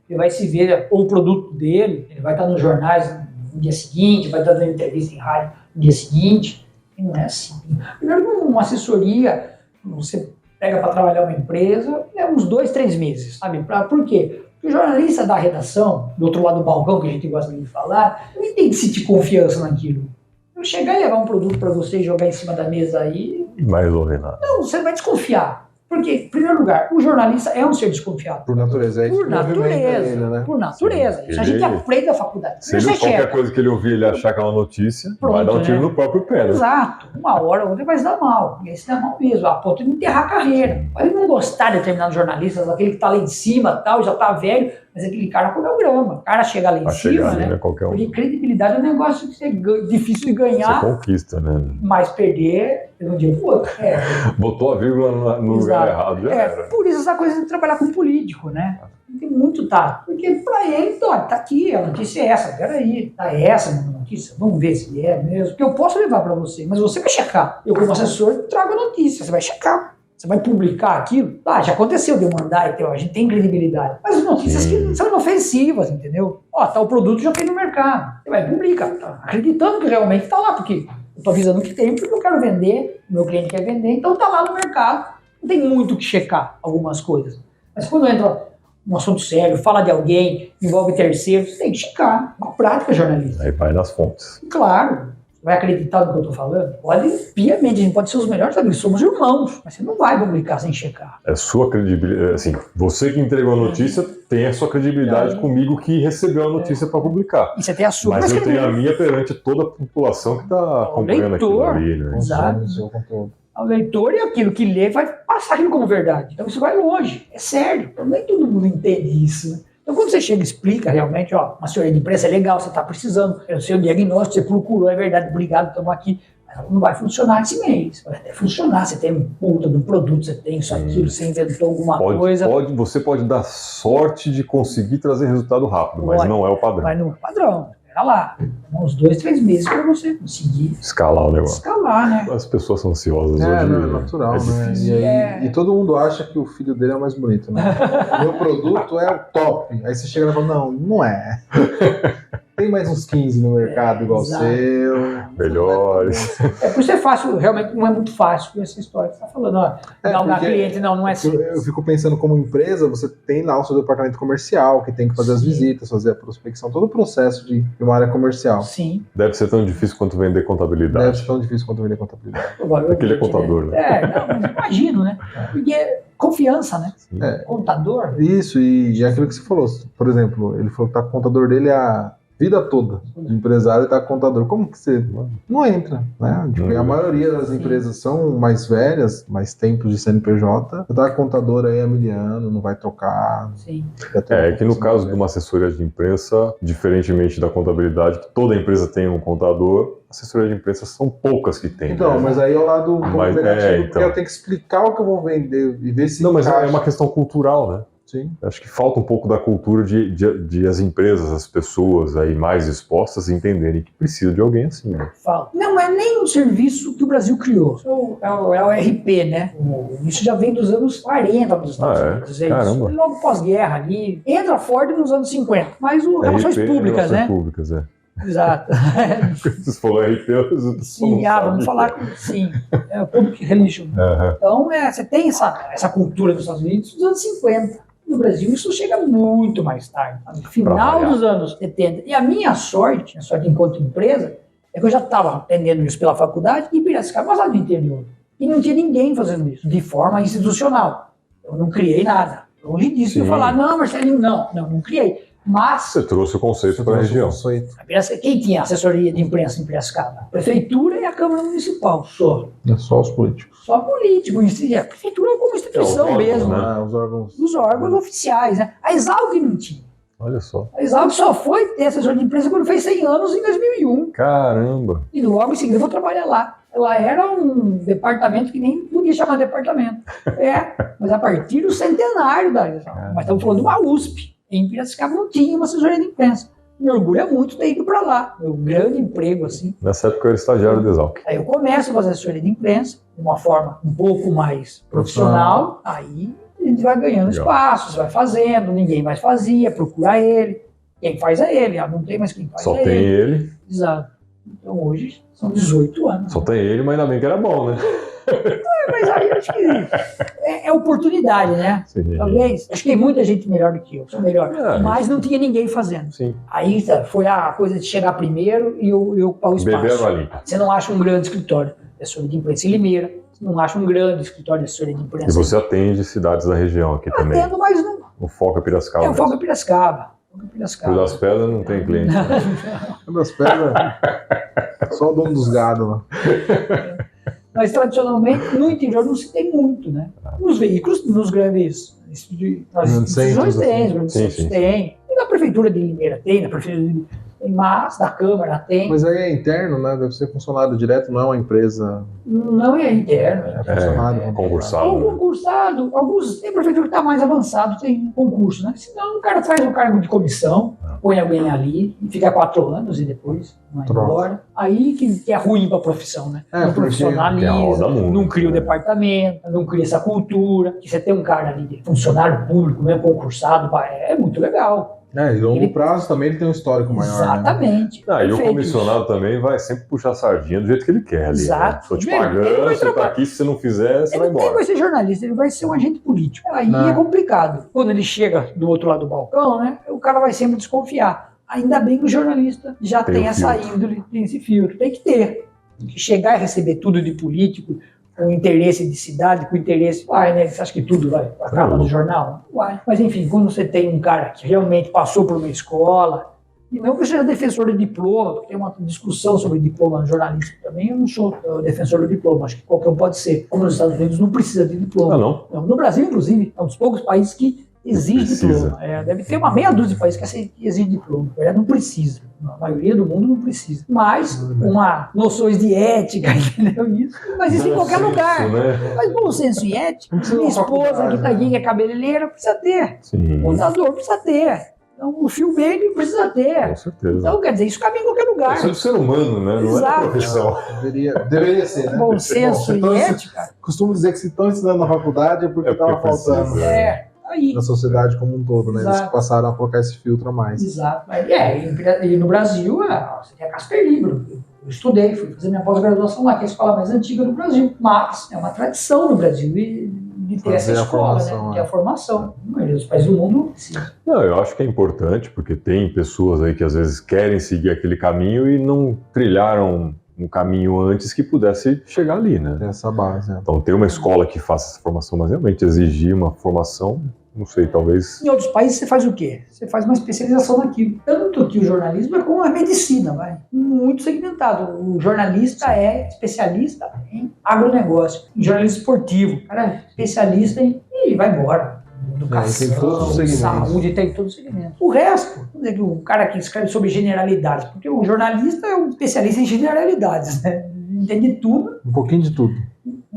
Speaker 3: Ele vai se ver, ou o produto dele, ele vai estar nos jornais no dia seguinte, vai estar dando entrevista em rádio no dia seguinte. E não é assim. Primeiro, uma assessoria, você pega para trabalhar uma empresa, é uns 2, 3 meses, sabe? Por quê? Porque o jornalista da redação, do outro lado do balcão, que a gente gosta de falar, ele tem que sentir confiança naquilo. Eu chegar e levar um produto para você e jogar em cima da mesa aí...
Speaker 1: Não vai resolver nada.
Speaker 3: Não, você vai desconfiar. Porque, em primeiro lugar, o jornalista é um ser desconfiado.
Speaker 2: Por natureza.
Speaker 3: Por natureza. Isso a gente aprende na faculdade.
Speaker 1: Se ele, qualquer coisa que ele ouvir, ele achar que é uma notícia, vai dar um tiro no próprio pé. Né?
Speaker 3: Exato. Uma hora ou outra vai se dar mal. E aí se dá mal mesmo, a ponto de enterrar a carreira. Pode não gostar de determinados jornalistas, aquele que está lá em cima, tal, já está velho, mas aquele cara comeu grama. O cara chega lá em cima, né? Porque credibilidade é um negócio que é difícil de ganhar.
Speaker 1: Você conquista, né?
Speaker 3: Mas perder, eu não digo, pô,
Speaker 1: botou a vírgula no lugar errado, já era.
Speaker 3: Por isso essa coisa de trabalhar com político, né? Tem muito tato. Porque pra ele, tá aqui, a notícia é essa, peraí, tá essa a notícia, vamos ver se é mesmo. Porque eu posso levar pra você, mas você vai checar. Eu, como assessor, trago a notícia, você vai checar. Você vai publicar aquilo? Já aconteceu de eu mandar e a gente tem credibilidade. Mas as notícias que são inofensivas, entendeu? O produto já tem no mercado. Você vai publicar, tá acreditando que realmente está lá, porque eu tô avisando que tem, porque eu quero vender, o meu cliente quer vender, então tá lá no mercado. Não tem muito o que checar algumas coisas. Mas quando entra um assunto sério, fala de alguém, envolve terceiros, você tem que checar. Uma prática jornalística.
Speaker 1: Aí vai nas fontes.
Speaker 3: Claro. Vai acreditar no que eu estou falando? Pode, piamente, a gente pode ser os melhores amigos, somos irmãos, mas você não vai publicar sem checar.
Speaker 1: É sua credibilidade, assim, você que entregou a notícia tem a sua credibilidade comigo que recebeu a notícia para publicar.
Speaker 3: E você tem a sua.
Speaker 1: Mas eu tenho a minha perante toda a população que está acompanhando aquilo ali, né?
Speaker 3: Exato. O leitor e aquilo que lê vai passar aquilo como verdade. Então isso vai longe, é sério. Então, nem todo mundo entende isso, né? Então, quando você chega e explica realmente, uma assessoria de imprensa é legal, você está precisando, eu sei o diagnóstico, você procurou, é verdade, obrigado, estamos aqui. Mas não vai funcionar esse mês. Vai até funcionar, você tem um puta de um produto, você tem isso, aquilo, você inventou alguma coisa.
Speaker 1: Você pode dar sorte de conseguir trazer resultado rápido, mas não é o padrão.
Speaker 3: Mas não é o padrão. Espera lá, uns 2, 3 meses para você conseguir
Speaker 1: escalar o negócio.
Speaker 3: Escalar, né?
Speaker 1: As pessoas são ansiosas hoje.
Speaker 2: É natural, né? E todo mundo acha que o filho dele é o mais bonito, né? Meu produto é o top. Aí você chega e fala, não é. tem mais uns 15 no mercado igual o
Speaker 3: exato.
Speaker 2: seu.
Speaker 1: Melhores.
Speaker 3: Por isso é fácil, realmente não é muito fácil essa história que você está falando. Ó, galgar
Speaker 2: porque
Speaker 3: cliente, não é simples.
Speaker 2: Eu fico pensando como empresa, você tem lá o seu departamento comercial, que tem que fazer as visitas, fazer a prospecção, todo o processo de uma área comercial.
Speaker 3: Sim.
Speaker 1: Deve ser tão difícil quanto vender contabilidade.
Speaker 2: Deve ser tão difícil quanto vender contabilidade.
Speaker 1: Porque ele é contador, né?
Speaker 3: Não, mas imagino, né? Porque é confiança, né?
Speaker 2: É.
Speaker 3: Contador.
Speaker 2: Isso, e aquilo que você falou, por exemplo, ele falou que tá com o contador dele a vida toda de empresário, tá com contador. Como que você não entra, né? Tipo, a maioria das empresas são mais velhas, mais tempos de CNPJ, você tá com contador aí há 1000 anos, não vai trocar.
Speaker 3: Sim.
Speaker 1: É que no caso de uma assessoria de imprensa, diferentemente da contabilidade, que toda empresa tem um contador, assessoria de imprensa são poucas que tem.
Speaker 2: Então,
Speaker 1: né?
Speaker 2: mas aí é o lado negativo, porque
Speaker 1: então.
Speaker 2: eu tenho que explicar o que eu vou vender e ver se
Speaker 1: Não, mas
Speaker 2: encaixa.
Speaker 1: é uma questão cultural, né?
Speaker 2: Sim.
Speaker 1: Acho que falta um pouco da cultura de as empresas, as pessoas aí mais expostas entenderem que precisa de alguém assim, né?
Speaker 3: Fala. Não é nem um serviço que o Brasil criou. É o RP, né? Isso já vem dos anos 40 nos Estados Unidos. É
Speaker 1: Caramba.
Speaker 3: isso. Logo pós-guerra ali. Entra a Ford nos anos 50. Mas o Relações Públicas, né?
Speaker 1: Públicas, é.
Speaker 3: Exato.
Speaker 1: Você falou RP, eu
Speaker 3: Sim, vamos falar. Sim, é o Public Relations. Então, você tem essa cultura dos Estados Unidos dos anos 50. No Brasil, isso chega muito mais tarde, no final dos anos 70. E a minha sorte enquanto empresa, é que eu já estava aprendendo isso pela faculdade em Piracicaba, mas lá no interior. E não tinha ninguém fazendo isso, de forma institucional. Eu não criei nada. Longe disso de eu falar, não, Marcelinho, não criei. Mas
Speaker 1: você trouxe o conceito para a região.
Speaker 3: Quem tinha assessoria de imprensa em Piracicaba? A prefeitura e a Câmara Municipal, só.
Speaker 2: É só os políticos.
Speaker 3: Só político. A prefeitura como instituição mesmo.
Speaker 2: Né?
Speaker 3: Os órgãos oficiais, né? A Exalc não tinha.
Speaker 1: Olha só.
Speaker 3: A Exalc só foi ter assessor de imprensa quando fez 100 anos em 2001.
Speaker 1: Caramba!
Speaker 3: E logo em seguida eu vou trabalhar lá. Ela era um departamento que nem podia chamar departamento. Mas a partir do centenário da Exalc. Mas estamos falando de uma USP. Em Piracicaba não tinha uma assessoria de imprensa. Me orgulho muito ter ido para lá. Meu grande emprego, assim.
Speaker 1: Nessa época eu era estagiário do Exalc.
Speaker 3: Aí eu começo a fazer assessoria de imprensa de uma forma um pouco mais profissional. Aí a gente vai ganhando espaço, você vai fazendo, ninguém mais fazia, procura ele. Quem faz é ele, não tem mais quem faz.
Speaker 1: Só tem ele.
Speaker 3: Exato. Então hoje são 18 anos.
Speaker 1: Só tem ele, mas ainda bem que era bom, né?
Speaker 3: Mas aí acho que é oportunidade, né?
Speaker 1: Sim.
Speaker 3: Talvez. Acho que tem muita gente melhor do que eu, sou melhor. Mas não tinha ninguém fazendo.
Speaker 1: Sim.
Speaker 3: Aí foi a coisa de chegar primeiro e eu ocupar o espaço.
Speaker 1: Beber ali.
Speaker 3: Você não acha um grande escritório de assessoria de imprensa em Limeira. Você não acha um grande escritório de assessoria de imprensa.
Speaker 1: E você atende cidades da região aqui também.
Speaker 3: Atendo, mas não.
Speaker 1: O foco é Piracicaba.
Speaker 3: O foco é Piracicaba.
Speaker 1: Rio das Pedras não tem cliente.
Speaker 2: Rio das Pedras, só o dono dos gados lá.
Speaker 3: Mas tradicionalmente no interior não se tem muito, né? Nos veículos, nos grandes instituições tem, nos grandes centros tem. E na prefeitura de Limeira tem, na prefeitura de mas da Câmara tem.
Speaker 2: Mas aí é interno, né? Deve ser funcionário direto, não é uma empresa.
Speaker 3: Não é interno.
Speaker 2: É funcionário.
Speaker 1: Concursado.
Speaker 3: Ou concursado. Alguns tem prefeitura que está mais avançado, tem concurso, né? Senão o cara traz um cargo de comissão, põe alguém ali, e fica 4 anos e depois vai embora. Aí que é ruim para a profissão, né? Não profissionaliza, não cria o departamento, não cria essa cultura. Que você tem um cara ali, de funcionário público, mesmo concursado, é muito legal.
Speaker 2: E longo prazo também ele tem um histórico maior.
Speaker 3: Exatamente.
Speaker 1: Né? E o comissionado também vai sempre puxar a sardinha do jeito que ele quer ali.
Speaker 3: Exato.
Speaker 1: Estou te pagando, você tá aqui, se você não fizer, você vai embora.
Speaker 3: Ele não vai ser jornalista, ele vai ser um agente político. Aí é complicado. Quando ele chega do outro lado do balcão, né, o cara vai sempre desconfiar. Ainda bem que o jornalista já tem essa índole, tem esse filtro. Tem que ter. Chegar e receber tudo de político, com interesse de cidade, com interesse... né? Você acha que tudo vai acabar no jornal? Mas enfim, quando você tem um cara que realmente passou por uma escola, e não que eu seja defensor de diploma, porque tem uma discussão sobre diploma no jornalismo também, eu não sou defensor do diploma, acho que qualquer um pode ser. Como nos Estados Unidos não precisa de diploma.
Speaker 1: Não?
Speaker 3: No Brasil, inclusive, é um dos poucos países que exige diploma. Deve ter uma meia dúzia de países que exige diploma. Na verdade, não precisa. A maioria do mundo não precisa. Mas, noções de ética, entendeu? Isso. Mas isso em qualquer lugar.
Speaker 1: Né?
Speaker 3: Mas bom senso e ética. Minha esposa, que tá aqui, que é cabeleireira, precisa ter.
Speaker 1: Sim.
Speaker 3: O contador precisa ter. Então, o fio verde precisa ter.
Speaker 1: Com certeza.
Speaker 3: Então, quer dizer, isso cabe em qualquer lugar.
Speaker 1: Isso é do ser humano, né? Não
Speaker 3: Exato.
Speaker 1: é profissão.
Speaker 2: Deveria ser, né?
Speaker 3: Bom senso e ética.
Speaker 2: Costumo dizer que se estão ensinando na faculdade é porque estava faltando.
Speaker 3: aí.
Speaker 2: Na sociedade como um todo, né? Eles
Speaker 3: Exato.
Speaker 2: passaram a colocar esse filtro a mais.
Speaker 3: Exato. Mas, e no Brasil, você tem a Casper Libro. Eu estudei, fui fazer minha pós-graduação lá, que é a escola mais antiga do Brasil. Mas é uma tradição no Brasil de ter essa
Speaker 2: Fazer a
Speaker 3: escola,
Speaker 2: formação,
Speaker 3: né? Ter a formação. A maioria dos países do mundo precisa.
Speaker 1: Não, eu acho que é importante, porque tem pessoas aí que às vezes querem seguir aquele caminho e não trilharam um caminho antes que pudesse chegar ali, né?
Speaker 2: Tem essa base, né?
Speaker 1: Então, ter uma escola que faça essa formação, mas realmente exigir uma formação, não sei, talvez...
Speaker 3: Em outros países você faz o quê? Você faz uma especialização naquilo. Tanto que o jornalismo é como a medicina, vai. Muito segmentado. O jornalista é especialista em agronegócio, em jornalismo esportivo. O cara é especialista em... e vai embora. Educação,
Speaker 2: tem todos os segmentos.
Speaker 3: saúde, tem todos os segmentos. O resto, vamos dizer que o cara que escreve sobre generalidades, porque o jornalista é um especialista em generalidades, né? Entende tudo,
Speaker 2: Um pouquinho de tudo.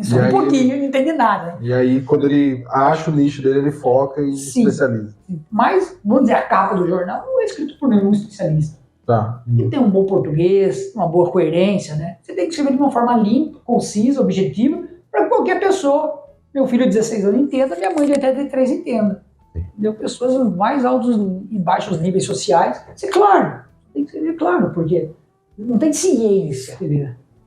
Speaker 3: só um pouquinho, não entende nada.
Speaker 2: E aí, quando ele acha o nicho dele, ele foca e
Speaker 3: Sim.
Speaker 2: especializa.
Speaker 3: Mas, vamos dizer, a capa do jornal não é escrito por nenhum especialista.
Speaker 2: Tá.
Speaker 3: Tem que ter um bom português, uma boa coerência, né? Você tem que escrever de uma forma limpa, concisa, objetiva, para qualquer pessoa. Meu filho de 16 anos entenda, minha mãe de 83 entenda. Entendeu? Pessoas nos mais altos e baixos níveis sociais. Isso é claro, tem que ser claro, porque não tem ciência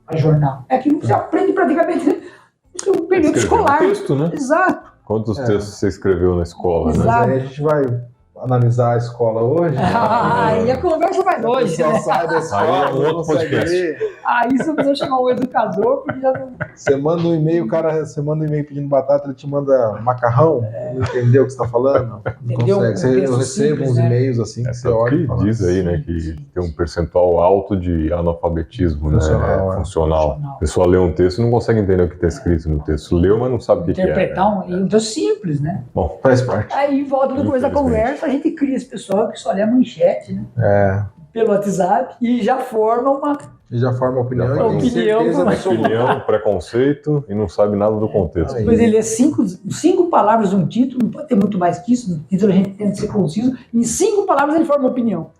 Speaker 3: a jornal. É aquilo que você aprende praticamente no seu período escolar.
Speaker 1: Texto, né?
Speaker 3: Exato.
Speaker 1: Quantos textos você escreveu na escola, né?
Speaker 3: Exato.
Speaker 2: Mas aí a gente vai analisar a escola hoje.
Speaker 3: Aí a conversa vai longe,
Speaker 2: Só
Speaker 3: né?
Speaker 2: sai da escola,
Speaker 1: Aí é um outro
Speaker 2: não consegue
Speaker 1: podcast.
Speaker 2: ler.
Speaker 3: Aí você precisa chamar um educador, porque já não...
Speaker 2: Você manda um e-mail, o cara, você manda um e-mail pedindo batata, ele te manda macarrão, não entendeu o que você está falando? Não
Speaker 3: Entendeu?
Speaker 2: consegue. Eu recebo
Speaker 3: Simples,
Speaker 2: uns
Speaker 3: né?
Speaker 2: e-mails assim que você
Speaker 1: Tanto
Speaker 2: olha e
Speaker 1: que
Speaker 2: fala,
Speaker 1: diz aí, né, que tem um percentual alto de analfabetismo,
Speaker 2: Funcional,
Speaker 1: né,
Speaker 2: é.
Speaker 1: funcional. A pessoa lê um texto e não consegue entender o que está escrito no texto. Leu, mas não sabe o que é.
Speaker 3: Interpretar um livro simples, né?
Speaker 1: Bom,
Speaker 2: faz parte.
Speaker 3: Aí volta depois da conversa, a gente cria esse pessoal que só lê a manchete, né?
Speaker 2: É.
Speaker 3: Pelo WhatsApp e já forma uma...
Speaker 2: E já forma opinião
Speaker 1: Já
Speaker 2: e
Speaker 1: forma
Speaker 2: tem
Speaker 3: opinião,
Speaker 2: certeza
Speaker 3: mas-
Speaker 2: absoluta.
Speaker 1: opinião, preconceito e não sabe nada do contexto.
Speaker 2: Aí.
Speaker 3: Depois ele lê cinco palavras de um título, não pode ter muito mais que isso, no título a gente tenta ser conciso, em 5 palavras ele forma uma opinião.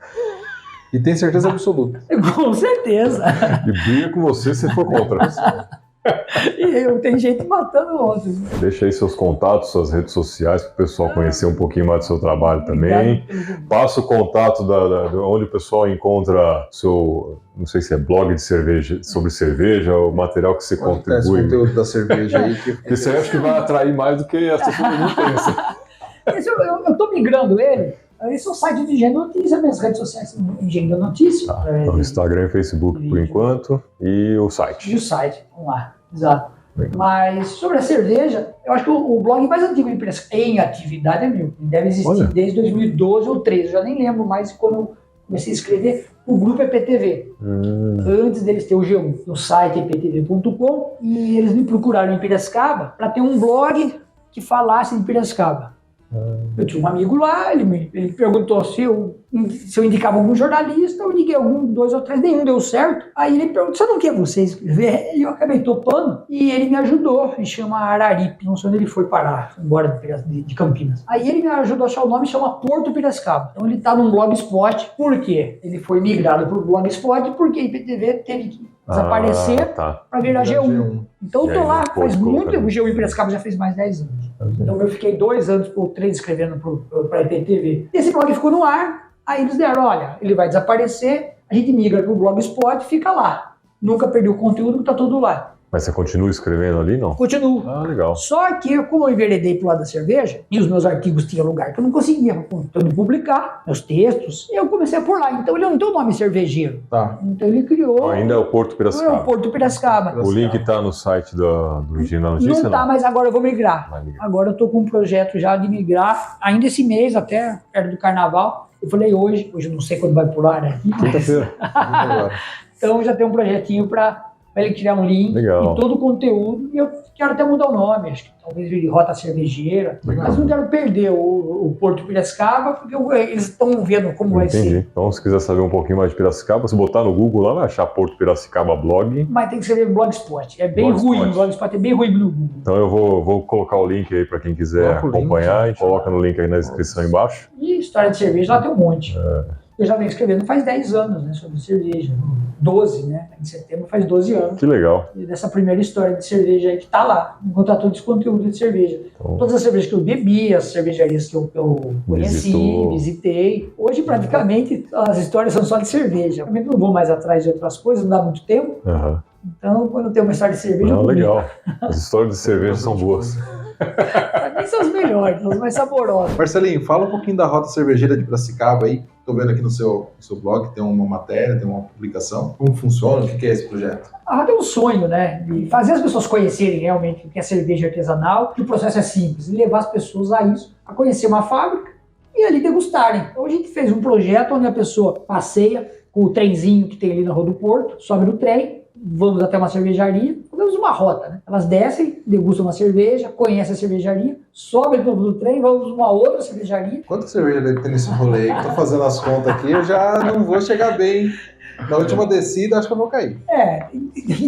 Speaker 2: E tem certeza absoluta.
Speaker 3: Com certeza.
Speaker 1: E briga com você se for contra.
Speaker 3: E tem gente matando outros.
Speaker 1: Deixa aí seus contatos, suas redes sociais, para o pessoal conhecer um pouquinho mais do seu trabalho também.
Speaker 3: Obrigado pelo convite.
Speaker 1: Passa o contato de onde o pessoal encontra seu, não sei se é blog de cerveja, sobre cerveja, o material que você
Speaker 2: Pode ter esse
Speaker 1: contribui.
Speaker 2: conteúdo da cerveja aí.
Speaker 1: Porque você acha que vai atrair mais do que as pessoas não pensam.
Speaker 3: Esse eu tô migrando ele. Esse é o site de Engenho da Notícia, minhas redes sociais são Engenho da Notícia.
Speaker 1: Então, Instagram e Facebook por enquanto, e o
Speaker 3: E
Speaker 1: site.
Speaker 3: o site, vamos lá, exato.
Speaker 1: Legal.
Speaker 3: Mas sobre a cerveja, eu acho que o blog mais antigo de Piracicaba em atividade é meu. Ele deve existir
Speaker 1: Olha.
Speaker 3: desde 2012 ou 2013, eu já nem lembro mais quando eu comecei a escrever. O grupo é PTV. Antes deles ter o G1, o site é ptv.com, e eles me procuraram em Piracicaba para ter um blog que falasse de Piracicaba. Eu tinha um amigo lá, ele perguntou se eu indicava algum jornalista, eu indiquei 2 ou 3, nenhum deu certo. Aí ele perguntou, você não quer você escrever? E eu acabei topando, e ele me ajudou, ele chama Araripe, não sei onde ele foi parar, foi embora de Campinas. Aí ele me ajudou a achar o nome, chama Porto Piracicaba. Então ele tá num Blogspot, por quê? Ele foi migrado pro Blogspot porque a IPTV teve que desaparecer
Speaker 1: Tá.
Speaker 3: para virar G1. Então eu
Speaker 1: E
Speaker 3: tô
Speaker 1: aí
Speaker 3: lá,
Speaker 1: não pôde
Speaker 3: faz muito
Speaker 1: colocar.
Speaker 3: tempo, o G1 em Piracicaba já fez mais de 10 anos. Então eu fiquei 2 anos ou 3 escrevendo para a IPTV. Esse blog ficou no ar, aí eles deram, olha, ele vai desaparecer, a gente migra pro Blogspot e fica lá. Nunca perdeu o conteúdo, tá tudo lá.
Speaker 1: Mas você continua escrevendo ali, não?
Speaker 3: Continuo.
Speaker 1: Ah, legal.
Speaker 3: Só que, como eu enveredei pro lado da cerveja, e os meus artigos tinham lugar que eu não conseguia publicar, meus textos, eu comecei a pôr lá. Então ele não tem o nome cervejeiro.
Speaker 2: Tá.
Speaker 3: Então ele criou
Speaker 1: Ainda é o Porto
Speaker 3: o
Speaker 1: Piracicaba.
Speaker 3: Porto Piracicaba.
Speaker 1: O link tá no site do Engenho da Notícia,
Speaker 3: Não tá, mas agora eu vou migrar.
Speaker 1: Vai migrar.
Speaker 3: Agora eu tô com um projeto já de migrar, ainda esse mês, até perto do carnaval. Eu falei hoje eu não sei quando vai pular, né?
Speaker 1: Quinta-feira.
Speaker 2: Agora.
Speaker 3: Então já tem um projetinho para ele criar um link
Speaker 1: Legal.
Speaker 3: e todo o conteúdo. E eu quero até mudar o nome, acho que talvez vire Rota Cervejeira.
Speaker 1: Legal.
Speaker 3: Mas não quero perder o Porto Piracicaba, porque eles estão vendo como vai
Speaker 1: Entendi.
Speaker 3: ser.
Speaker 1: Então, se quiser saber um pouquinho mais de Piracicaba, se botar no Google lá, vai achar Porto Piracicaba Blog.
Speaker 3: Mas tem que escrever Blogspot. É bem
Speaker 1: Blogspot.
Speaker 3: ruim, o Blogspot é bem ruim no Google.
Speaker 1: Então eu vou colocar o link aí para quem quiser
Speaker 2: Coloca o link,
Speaker 1: acompanhar.
Speaker 2: gente.
Speaker 1: Coloca no link aí na descrição embaixo.
Speaker 3: E história de cerveja lá tem um monte. Eu já venho escrevendo faz 10 anos, né, sobre cerveja. 12, né? Em setembro faz 12 anos.
Speaker 1: Que legal.
Speaker 3: E dessa primeira história de cerveja aí que tá lá, encontrar todo esse conteúdo de cerveja.
Speaker 1: Então,
Speaker 3: Todas as cervejas que eu bebi, as cervejarias que eu conheci, visitei. Hoje, praticamente, as histórias são só de cerveja. Eu não vou mais atrás de outras coisas, não dá muito tempo. Então, quando tem uma história de cerveja...
Speaker 1: Não, legal. As histórias de cerveja são boas.
Speaker 3: Pra mim são as melhores, são as mais saborosas.
Speaker 2: Marcelinho, fala um pouquinho da Rota Cervejeira de Piracicaba aí. Tô vendo aqui no seu blog, tem uma matéria, tem uma publicação. Como funciona? O que é esse projeto?
Speaker 3: A Rota é um sonho, né? De fazer as pessoas conhecerem realmente o que é cerveja artesanal, que o processo é simples, e levar as pessoas a isso, a conhecer uma fábrica e ali degustarem. Então a gente fez um projeto onde a pessoa passeia com o trenzinho que tem ali na Rua do Porto, sobe no trem, vamos até uma cervejaria, fazemos uma rota, né? Elas descem, degustam uma cerveja, conhecem a cervejaria, sobem de novo no trem, vamos numa outra cervejaria.
Speaker 2: Quanta cerveja deve ter nesse rolê aí? Tô fazendo as contas aqui, eu já não vou chegar bem. Na última descida, acho que eu vou cair.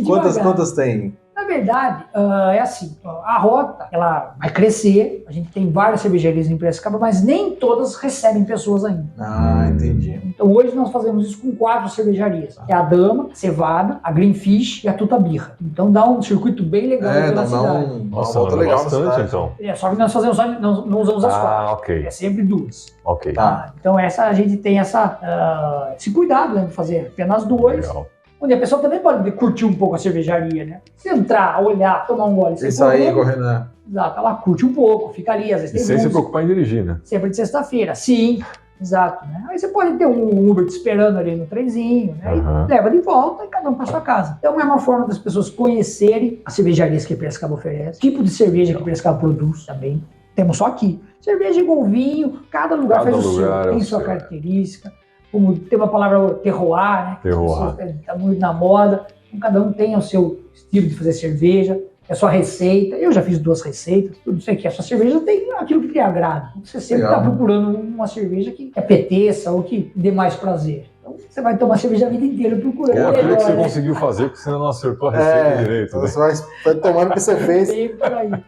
Speaker 2: Quantas tem?
Speaker 3: Na verdade, é assim, a rota, ela vai crescer, a gente tem várias cervejarias em Piracicaba, mas nem todas recebem pessoas ainda.
Speaker 2: Ah, entendi.
Speaker 3: Então hoje nós fazemos isso com 4 cervejarias, que é a Dama, a Cevada, a Greenfish e a Tuta Birra. Então dá um circuito bem legal pela cidade.
Speaker 2: Nossa, volta legal
Speaker 1: bastante, então.
Speaker 3: Só que nós fazemos não usamos as 4.
Speaker 1: Ok.
Speaker 3: É sempre 2.
Speaker 1: Ok.
Speaker 3: Tá. Então a gente tem esse cuidado, né, de fazer apenas 2.
Speaker 1: Legal.
Speaker 3: Onde a pessoa também pode curtir um pouco a cervejaria, né? Se entrar, olhar, tomar um gole,
Speaker 2: Isso aí, correndo.
Speaker 3: Exato, ela curte um pouco, fica ali, às vezes
Speaker 1: E
Speaker 3: tem
Speaker 1: sem se
Speaker 3: música.
Speaker 1: preocupar em dirigir, né?
Speaker 3: Sempre de sexta-feira, sim, exato, né? Aí você pode ter um Uber te esperando ali no trenzinho, né? E leva de volta e cada um para sua casa. Então é uma forma das pessoas conhecerem as cervejarias que Piracicaba oferece, tipo de cerveja que Piracicaba produz também. Temos só aqui. Cerveja igual vinho, cada lugar faz o seu, tem sua característica. Como tem uma palavra terroir, né?
Speaker 1: Terroir.
Speaker 3: Está muito na moda. Então, cada um tem o seu estilo de fazer cerveja, é a sua receita. Eu já fiz 2 receitas, tudo isso aqui. A sua cerveja tem aquilo que lhe agrada. Você sempre está procurando uma cerveja que apeteça ou que dê mais prazer. Então, você vai tomar cerveja a vida inteira procurando.
Speaker 1: É aquilo que você conseguiu fazer, porque você não acertou a receita direito. Né?
Speaker 2: Você vai tomando o que você fez.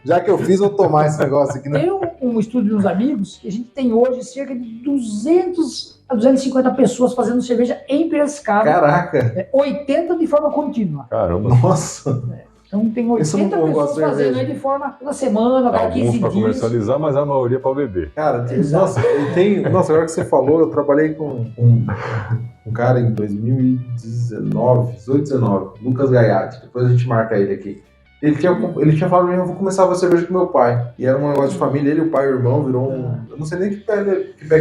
Speaker 2: Já que eu fiz, eu vou tomar esse negócio aqui. Né?
Speaker 3: Tem um estudo de uns amigos que a gente tem hoje cerca de 200 a 250 pessoas fazendo cerveja em Piracicaba.
Speaker 2: Caraca!
Speaker 3: 80 de forma contínua.
Speaker 1: Caramba!
Speaker 2: Nossa!
Speaker 3: Então tem 80 pessoas fazendo aí de forma toda semana, cada 15 dias.
Speaker 1: Alguns para comercializar, mas a maioria para beber.
Speaker 2: Cara, nossa, agora que você falou, eu trabalhei com um cara em 2019, 18, 19, Lucas Gaiati. Depois a gente marca ele aqui. Ele tinha falado pra mim, eu vou começar a fazer cerveja com meu pai. E era um negócio de família, ele, o pai e o irmão, virou um... Eu não sei nem que pé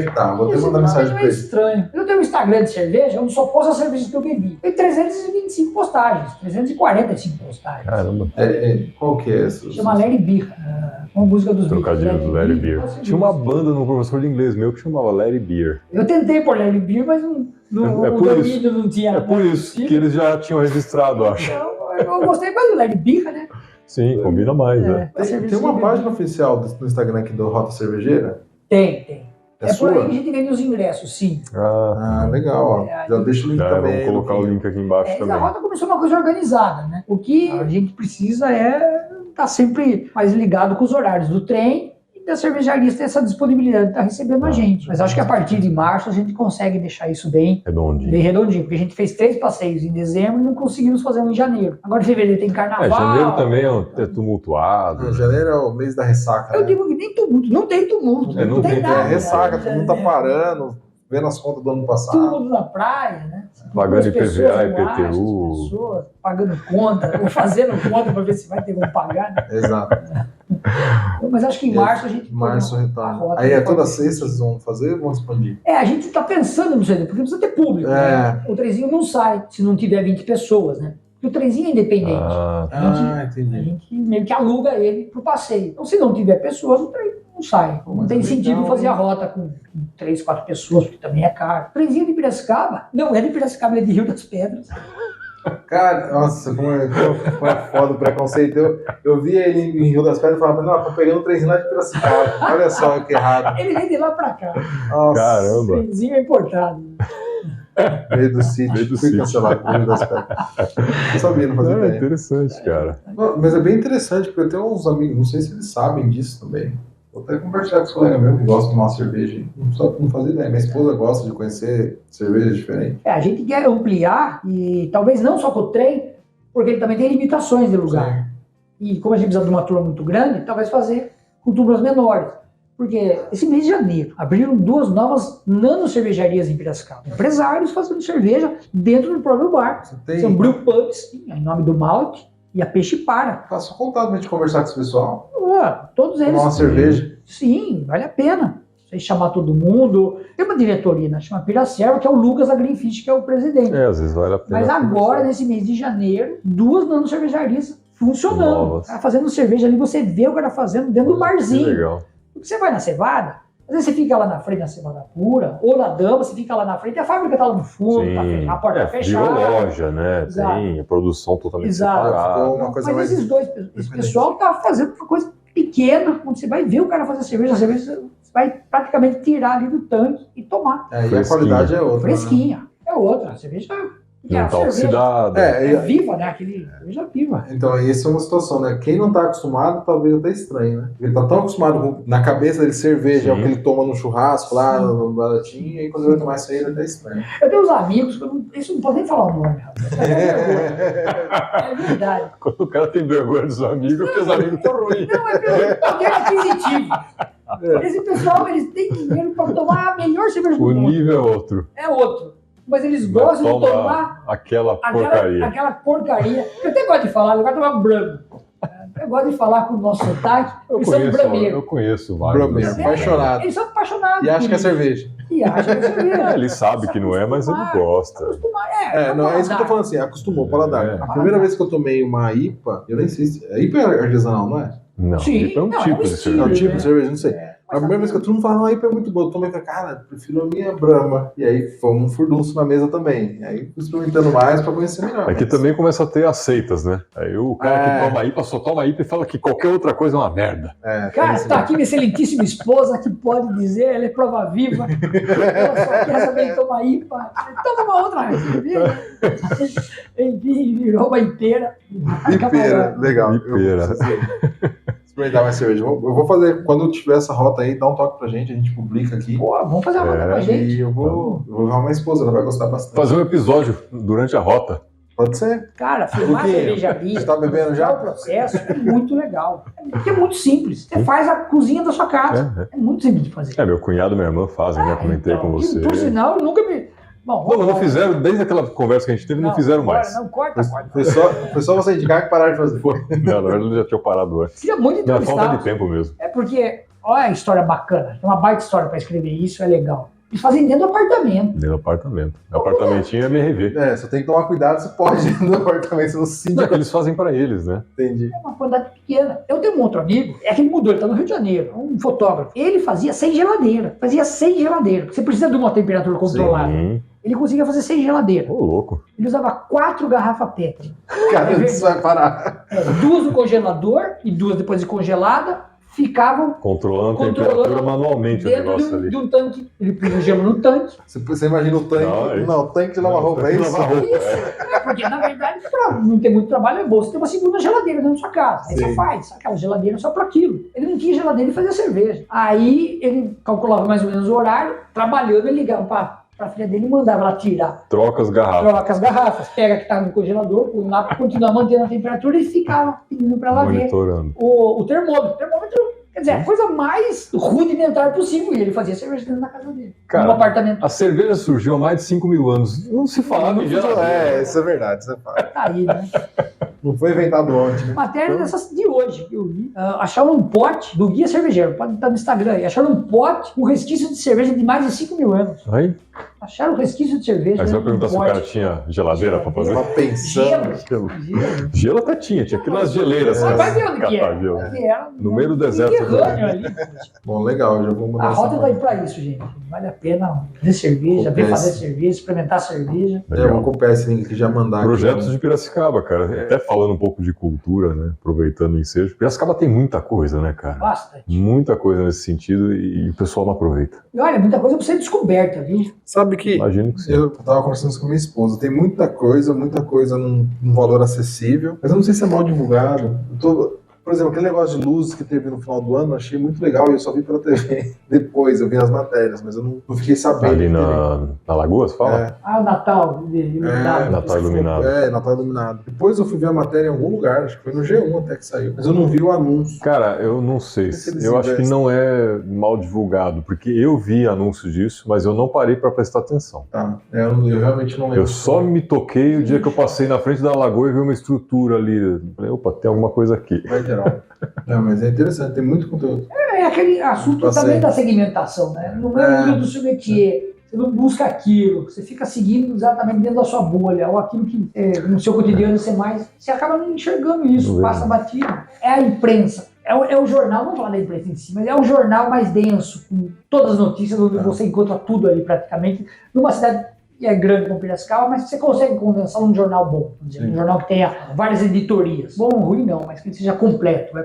Speaker 2: que tá, vou até mandar mensagem pra ele.
Speaker 3: É estranho. Eu tenho um Instagram de cerveja, onde só posto as cervejas que eu bebi. Tem 325 postagens, 345 postagens.
Speaker 1: Caramba.
Speaker 2: Qual que é essa?
Speaker 3: Chama Larry Beer, uma música dos
Speaker 1: Trocadilho do Larry Beer. Tinha uma banda no professor de inglês meu que chamava Larry Beer.
Speaker 3: Eu tentei pôr Larry Beer, mas não tinha.
Speaker 1: É por isso que eles já tinham registrado, acho.
Speaker 3: Eu gostei mais do Larry Beer, né?
Speaker 1: Sim, combina mais, né?
Speaker 2: Tem uma página oficial no Instagram aqui do Rota Cervejeira?
Speaker 3: Tem. É
Speaker 2: sua?
Speaker 3: por aí que a gente vende os ingressos, sim.
Speaker 2: Legal, ó. Já deixa o link também.
Speaker 1: Vamos colocar o link aqui embaixo também.
Speaker 3: A rota começou uma coisa organizada, né? O que a gente precisa é estar sempre mais ligado com os horários do trem e da cervejaria ter essa disponibilidade de estar recebendo a gente. Mas acho que a partir de março a gente consegue deixar isso bem redondinho. Porque a gente fez 3 passeios em dezembro e não conseguimos fazer um em janeiro. Agora em fevereiro tem carnaval.
Speaker 1: Janeiro também é tumultuado.
Speaker 2: Janeiro é o mês da ressaca.
Speaker 3: Eu digo que nem tumulto, não tem tumulto.
Speaker 1: Não tem
Speaker 3: nada.
Speaker 2: É ressaca, todo mundo tá parando, vendo as contas do ano passado.
Speaker 3: Todo mundo na praia, né?
Speaker 1: Pagando IPVA, IPTU.
Speaker 3: Pessoas pagando conta, ou fazendo conta para ver se vai ter como pagar. Né?
Speaker 2: Exato.
Speaker 3: Mas acho que em março a gente...
Speaker 2: retorna. Aí toda sexta vocês vão fazer ou vão expandir?
Speaker 3: A gente tá pensando nisso aí, porque precisa ter público. Né? O trenzinho não sai se não tiver 20 pessoas, né? Porque o trenzinho é independente.
Speaker 2: Entendi.
Speaker 3: A gente meio que aluga ele pro passeio. Então se não tiver pessoas, o trem não sai. Não tem sentido fazer a rota com 3, 4 pessoas, porque também é caro. O trenzinho de Piracicaba, não é de Piracicaba, ele é de Rio das Pedras.
Speaker 2: Cara, nossa, como é foda o preconceito. Eu via ele em Rio das Pedras e falava, não, tô pegando o trenzinho lá de Piracicaba. Olha só que errado.
Speaker 3: Ele vem de lá pra cá.
Speaker 2: Nossa.
Speaker 1: Caramba.
Speaker 3: O trenzinho é importado.
Speaker 2: Meio do sítio. Fui cancelado por Rio das Pedras. Eu sabia, não fazia ideia.
Speaker 1: Interessante, cara.
Speaker 2: Mas é bem interessante, porque eu tenho uns amigos, não sei se eles sabem disso também. Vou até compartilhar com os colegas meus que gostam de tomar uma cerveja. Não fazia ideia. Minha esposa gosta de conhecer cervejas diferentes.
Speaker 3: A gente quer ampliar, e talvez não só com o trem, porque ele também tem limitações de lugar.
Speaker 2: Sim.
Speaker 3: E como a gente precisa de uma turma muito grande, talvez fazer com turmas menores. Porque esse mês de janeiro abriram 2 novas nano-cervejarias em Piracicaba. Empresários fazendo cerveja dentro do próprio bar. São brew pubs, em nome do malte, e a Peixe Para.
Speaker 2: Faça contato pra gente conversar com esse pessoal.
Speaker 3: Todos eles.
Speaker 2: Tomar uma cerveja.
Speaker 3: Sim, vale a pena. Você chamar todo mundo. Tem uma diretoria, né? Chama Piracicaba, que é o Lucas da Greenfish, que é o presidente.
Speaker 1: Às vezes vale a pena.
Speaker 3: Mas agora, nesse mês de janeiro, 2 nano-cervejarias funcionando.
Speaker 1: Novas.
Speaker 3: O cara fazendo cerveja ali, você vê o cara fazendo dentro do barzinho.
Speaker 1: Que legal.
Speaker 3: Porque você vai na cevada, às vezes você fica lá na frente na cevada pura, ou na dama, você fica lá na frente, e a fábrica tá lá no fundo,
Speaker 1: Sim.
Speaker 3: a porta tá fechada.
Speaker 1: Virou loja, né?
Speaker 3: Exato.
Speaker 1: Tem produção totalmente
Speaker 3: Exato.
Speaker 1: separada.
Speaker 2: Ficou uma coisa
Speaker 3: Mas
Speaker 2: mais...
Speaker 3: esse pessoal tá fazendo uma coisa pequena, onde você vai ver o cara fazer cerveja, às vezes você vai praticamente tirar ali do tanque e tomar.
Speaker 2: E a
Speaker 1: Fresquinha.
Speaker 2: qualidade é outra.
Speaker 3: Fresquinha. É outra. A cerveja
Speaker 1: Não tá
Speaker 3: cerveja
Speaker 1: oxidada.
Speaker 3: é viva, né? Aquele cerveja viva.
Speaker 2: Então, essa é uma situação, né? Quem não tá acostumado, talvez até estranho, né? Ele tá tão acostumado com, na cabeça dele, cerveja, é o que ele toma no churrasco lá, no baratinho, e aí quando ele vai tomar isso aí, ele é até estranho.
Speaker 3: Eu tenho uns amigos, isso não pode nem falar o nome, rapaz. É verdade.
Speaker 1: Quando o cara tem vergonha dos amigos, porque os amigos estão ruins.
Speaker 3: Não, é pelo poder aquisitivo. Esse pessoal, eles têm dinheiro para tomar a melhor cerveja do
Speaker 1: O
Speaker 3: mundo.
Speaker 1: nível é outro.
Speaker 3: É outro. Mas eles gostam de tomar
Speaker 1: aquela porcaria.
Speaker 3: aquela porcaria. Eu até gosto de falar, eu gosto de tomar branco. Eu gosto de falar com o nosso sotaque, eles são brameiros.
Speaker 1: Eu conheço vários.
Speaker 2: Brameiro,
Speaker 1: assim.
Speaker 2: apaixonado.
Speaker 3: Eles são apaixonados.
Speaker 2: E acha
Speaker 3: por
Speaker 2: que é
Speaker 3: isso.
Speaker 2: cerveja.
Speaker 3: E acha que é cerveja.
Speaker 1: Ele sabe que não é, mas ele gosta.
Speaker 3: Acostumar,
Speaker 2: Não, é isso que eu tô falando assim, acostumou o paladar.
Speaker 1: É.
Speaker 2: A primeira vez que eu tomei uma IPA, eu nem sei se... A IPA é artesanal, não é?
Speaker 1: Não,
Speaker 3: Sim,
Speaker 1: é um
Speaker 3: não,
Speaker 1: tipo
Speaker 3: é um
Speaker 1: de
Speaker 3: estilo,
Speaker 2: É um
Speaker 1: cerveja.
Speaker 2: tipo de cerveja, não sei. A
Speaker 3: Mas
Speaker 2: primeira vez que eu todo mundo fala, a IPA é muito boa. Eu tomei e falei, cara, prefiro a minha Brahma. E aí foi um furdunço na mesa também. E aí fui experimentando mais pra conhecer melhor.
Speaker 1: Aqui também começa a ter aceitas, né? Aí o cara que toma IPA só toma IPA e fala que qualquer outra coisa é uma merda.
Speaker 3: Cara, está aqui minha excelentíssima esposa que pode dizer, ela é prova viva. Ela só quer saber tomar IPA. Toma uma outra cerveja. Enfim, virou uma inteira.
Speaker 2: Ipeira, legal.
Speaker 1: Ipeira.
Speaker 2: Eu preciso experimentar mais cerveja. Eu vou fazer, quando tiver essa rota aí, dá um toque pra gente, a gente publica aqui.
Speaker 3: Pô, vamos fazer uma rota com a gente.
Speaker 2: E eu vou levar uma esposa, ela vai gostar bastante.
Speaker 1: Fazer um episódio durante a rota.
Speaker 2: Pode ser.
Speaker 3: Cara, filmar
Speaker 2: Luquinha,
Speaker 3: cervejaria,
Speaker 2: você tá bebendo já?
Speaker 3: o processo é muito legal. Porque é muito simples. Você faz a cozinha da sua casa. É muito simples de fazer.
Speaker 1: Meu cunhado e minha irmã fazem, já comentei
Speaker 3: Então,
Speaker 1: com você.
Speaker 3: Por sinal, eu nunca me... Bom,
Speaker 1: Não fizeram, desde aquela conversa que a gente teve, não fizeram
Speaker 3: agora
Speaker 1: mais.
Speaker 3: Não, corta.
Speaker 2: Foi só você indicar que pararam de fazer.
Speaker 1: Não, na verdade, eles já tinham parado antes.
Speaker 3: Queria muito
Speaker 1: Não, é falta
Speaker 3: entrevistar.
Speaker 1: de tempo mesmo.
Speaker 3: É porque, olha a história bacana. Tem uma baita história para escrever isso, é legal. Eles fazem dentro do apartamento.
Speaker 1: Dentro do apartamento. No apartamentinho é MRV.
Speaker 2: Você tem que tomar cuidado, você pode ir no apartamento, você não se
Speaker 1: Não, é que eles fazem pra eles, né?
Speaker 2: Entendi.
Speaker 3: É uma quantidade pequena. Eu tenho um outro amigo, é que ele mudou, ele tá no Rio de Janeiro, um fotógrafo. Ele fazia sem geladeira. Você precisa de uma temperatura controlada.
Speaker 1: Sim.
Speaker 3: Ele conseguia fazer sem geladeira.
Speaker 1: Ô, louco.
Speaker 3: Ele usava 4 garrafas PET.
Speaker 2: Cara, isso vai parar.
Speaker 3: 2 no congelador e 2 depois de congelada. Ficavam
Speaker 1: Controlando a temperatura manualmente o
Speaker 3: dentro
Speaker 1: negócio ali.
Speaker 3: de um tanque. Ele põe gelo no tanque.
Speaker 2: Você imagina o tanque.
Speaker 1: Não, é isso.
Speaker 2: Não, o tanque de lavar roupa, é isso?
Speaker 1: Lavar roupa,
Speaker 3: Porque, na verdade, pra não ter muito trabalho, é bom você ter uma segunda geladeira dentro da sua casa. Aí
Speaker 2: Sim.
Speaker 3: você faz aquela geladeira só para aquilo. Ele não tinha geladeira e fazia cerveja. Aí ele calculava mais ou menos o horário, trabalhando, ele ligava pra filha dele e mandava ela tirar.
Speaker 1: Troca as garrafas.
Speaker 3: Troca as garrafas, pega a que tá no congelador, põe lá para continuar mantendo a temperatura e ficava pedindo para ela ver
Speaker 1: Monitorando.
Speaker 3: o termômetro. O termômetro, quer dizer, a coisa mais rudimentar possível. E ele fazia cerveja dentro da casa dele.
Speaker 1: Cara,
Speaker 3: no apartamento.
Speaker 1: A cerveja surgiu há mais de 5 mil anos. Não se falava em geladeira.
Speaker 2: Isso é verdade, você fala.
Speaker 3: Tá aí, né?
Speaker 2: Não foi inventado ontem, né?
Speaker 3: Matéria dessas de hoje que eu vi. Acharam um pote do Guia Cervejeiro, pode estar no Instagram aí. Acharam um pote com resquício de cerveja de mais de 5 mil anos.
Speaker 1: Aí,
Speaker 3: Acharam resquício de cerveja.
Speaker 1: aí você vai
Speaker 3: dentro
Speaker 1: perguntar
Speaker 3: de
Speaker 1: se
Speaker 3: um
Speaker 1: o cara
Speaker 3: pote.
Speaker 1: tinha geladeira pra fazer?
Speaker 2: Tava pensando.
Speaker 3: Gelo.
Speaker 1: Gelo até tinha aquelas geleiras.
Speaker 3: Você vai ver onde que
Speaker 1: catar
Speaker 3: é.
Speaker 1: gelo.
Speaker 3: Era
Speaker 1: No meio do deserto.
Speaker 3: Mediterrâneo ali.
Speaker 2: Bom, legal, já vou mudar
Speaker 3: A
Speaker 2: essa
Speaker 3: rota tá
Speaker 2: parte.
Speaker 3: aí pra isso, gente. Vale a pena ver cerveja, ver fazer cerveja, experimentar cerveja.
Speaker 2: Eu vou copiar esse link que já mandar
Speaker 1: Projetos
Speaker 2: aqui.
Speaker 1: de Piracicaba, cara. Até falando um pouco de cultura, né? Aproveitando o ensejo. Piracicaba tem muita coisa, né, cara?
Speaker 3: Bastante.
Speaker 1: Muita coisa nesse sentido e o pessoal não aproveita.
Speaker 3: E olha, muita coisa pra ser descoberta, viu?
Speaker 2: Sabe que
Speaker 1: Imagino que sim.
Speaker 2: eu tava conversando isso com minha esposa. Tem muita coisa num valor acessível, mas eu não sei se é mal divulgado. Por exemplo, aquele negócio de luzes que teve no final do ano, eu achei muito legal e eu só vi pela TV depois, eu vi as matérias, mas eu não fiquei sabendo.
Speaker 1: Ali na Lagoa, você fala?
Speaker 2: É.
Speaker 3: Ah, o Natal iluminado.
Speaker 1: Natal iluminado.
Speaker 2: Natal iluminado. Depois eu fui ver a matéria em algum lugar, acho que foi no G1 até que saiu, mas eu não vi o anúncio.
Speaker 1: Cara, eu não sei. Eu acho que não é mal divulgado, porque eu vi anúncio disso, mas eu não parei pra prestar atenção.
Speaker 2: Tá, eu realmente não lembro.
Speaker 1: Eu só me toquei o dia que eu passei na frente da lagoa e vi uma estrutura ali. Eu falei, opa, tem alguma coisa aqui.
Speaker 2: Vai geral. Mas é interessante, tem muito conteúdo.
Speaker 3: É aquele assunto também da segmentação, né? Não é o nível do seu métier. Você não busca aquilo, você fica seguindo exatamente dentro da sua bolha, ou aquilo que no seu cotidiano você acaba não enxergando isso, passa batido. É a imprensa. É o jornal, não vou falar da imprensa em si, mas é o jornal mais denso, com todas as notícias, onde você encontra tudo ali praticamente, numa cidade grande como Piracicaba, mas você consegue condensar num jornal bom, um jornal que tenha várias editorias. Bom ou ruim não, mas que seja completo.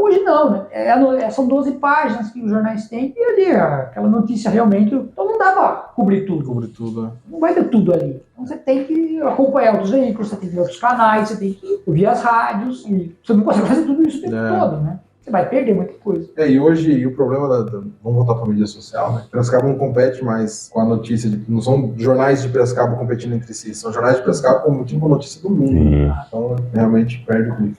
Speaker 3: Hoje não, né? São 12 páginas que os jornais têm, e ali aquela notícia realmente, então não dá pra cobrir tudo. Não vai ter tudo ali. Então você tem que acompanhar outros veículos, você tem que ver outros canais, você tem que ouvir as rádios, e você não consegue fazer tudo isso o tempo todo, né? Você vai perder muita coisa.
Speaker 2: E hoje, o problema vamos voltar para a mídia social, né? Piracicaba não compete mais com a notícia, não são jornais de Piracicaba competindo entre si, são jornais de Piracicaba competindo com a notícia do mundo. Então, realmente perde o clique.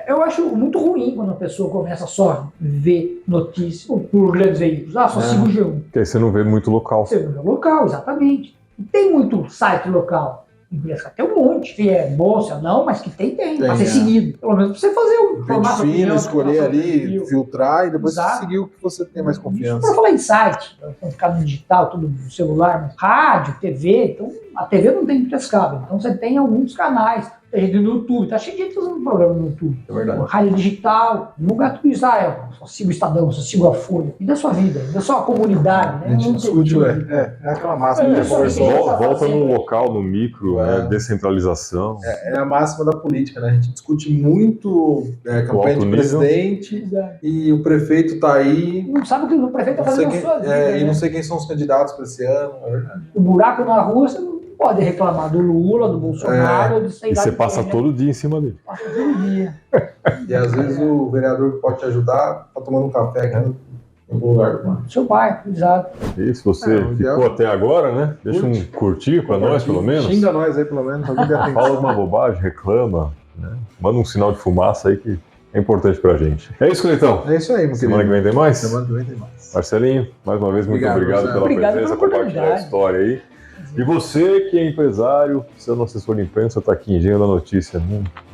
Speaker 3: Eu acho muito ruim quando a pessoa começa só a ver notícias por grandes veículos. Só sigo o G1.
Speaker 1: Porque aí você não vê muito local.
Speaker 3: Você vê local, exatamente. E tem muito site local. Tem um monte, se é bom, se não, mas que tem pra ser seguido. Pelo menos pra você fazer um formato
Speaker 2: fino, escolher ali, filtrar e depois seguir o que você tem mais confiança.
Speaker 3: Para falar em site, pra ficar no digital, tudo no celular, mas rádio, TV, então a TV não tem Piracicaba, então você tem alguns canais. Tem gente no YouTube, tá cheio de gente fazendo programa no YouTube.
Speaker 2: É verdade.
Speaker 3: Rádio digital, divulgar tudo isso. Só sigo o Estadão, só sigo a Folha. E da sua vida, da sua comunidade, né?
Speaker 2: A gente discute, é aquela máxima que
Speaker 1: volta no local, no micro, né? Descentralização.
Speaker 2: É a máxima da política, né? A gente discute muito campanha de presidente e o prefeito tá aí.
Speaker 3: Não sabe o que o prefeito tá fazendo na sua vida.
Speaker 2: E não sei quem são os candidatos para esse ano, é verdade.
Speaker 3: O buraco na rua, você não pode reclamar do Lula, do Bolsonaro, ou
Speaker 1: e você passa todo dia em cima dele.
Speaker 3: Passa todo dia.
Speaker 2: E às vezes o vereador que pode te ajudar tá tomando um café aqui em algum lugar do mar.
Speaker 3: Seu pai, exato.
Speaker 1: E se você ficou até agora, né? Deixa um curtir pra nós, pelo menos.
Speaker 2: Xinga nós aí, pelo menos.
Speaker 1: Fala alguma bobagem, reclama, né? Manda um sinal de fumaça aí que é importante pra gente. É isso, Cleitão?
Speaker 2: É isso aí, meu
Speaker 1: Semana que vem tem mais?
Speaker 2: Semana que vem tem mais.
Speaker 1: Marcelinho, mais uma vez, muito obrigado pela presença, compartilhar a história aí. E você que é empresário, sendo assessor de imprensa, está aqui em Engenho da Notícia,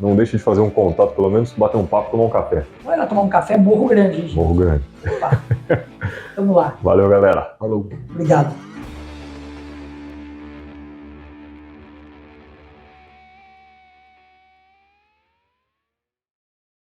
Speaker 1: não deixe de fazer um contato, pelo menos bater um papo, tomar um café.
Speaker 3: Vai lá tomar um café, Morro Grande, gente.
Speaker 1: Morro Grande.
Speaker 3: Opa. Vamos lá.
Speaker 1: Valeu, galera.
Speaker 2: Falou.
Speaker 3: Obrigado.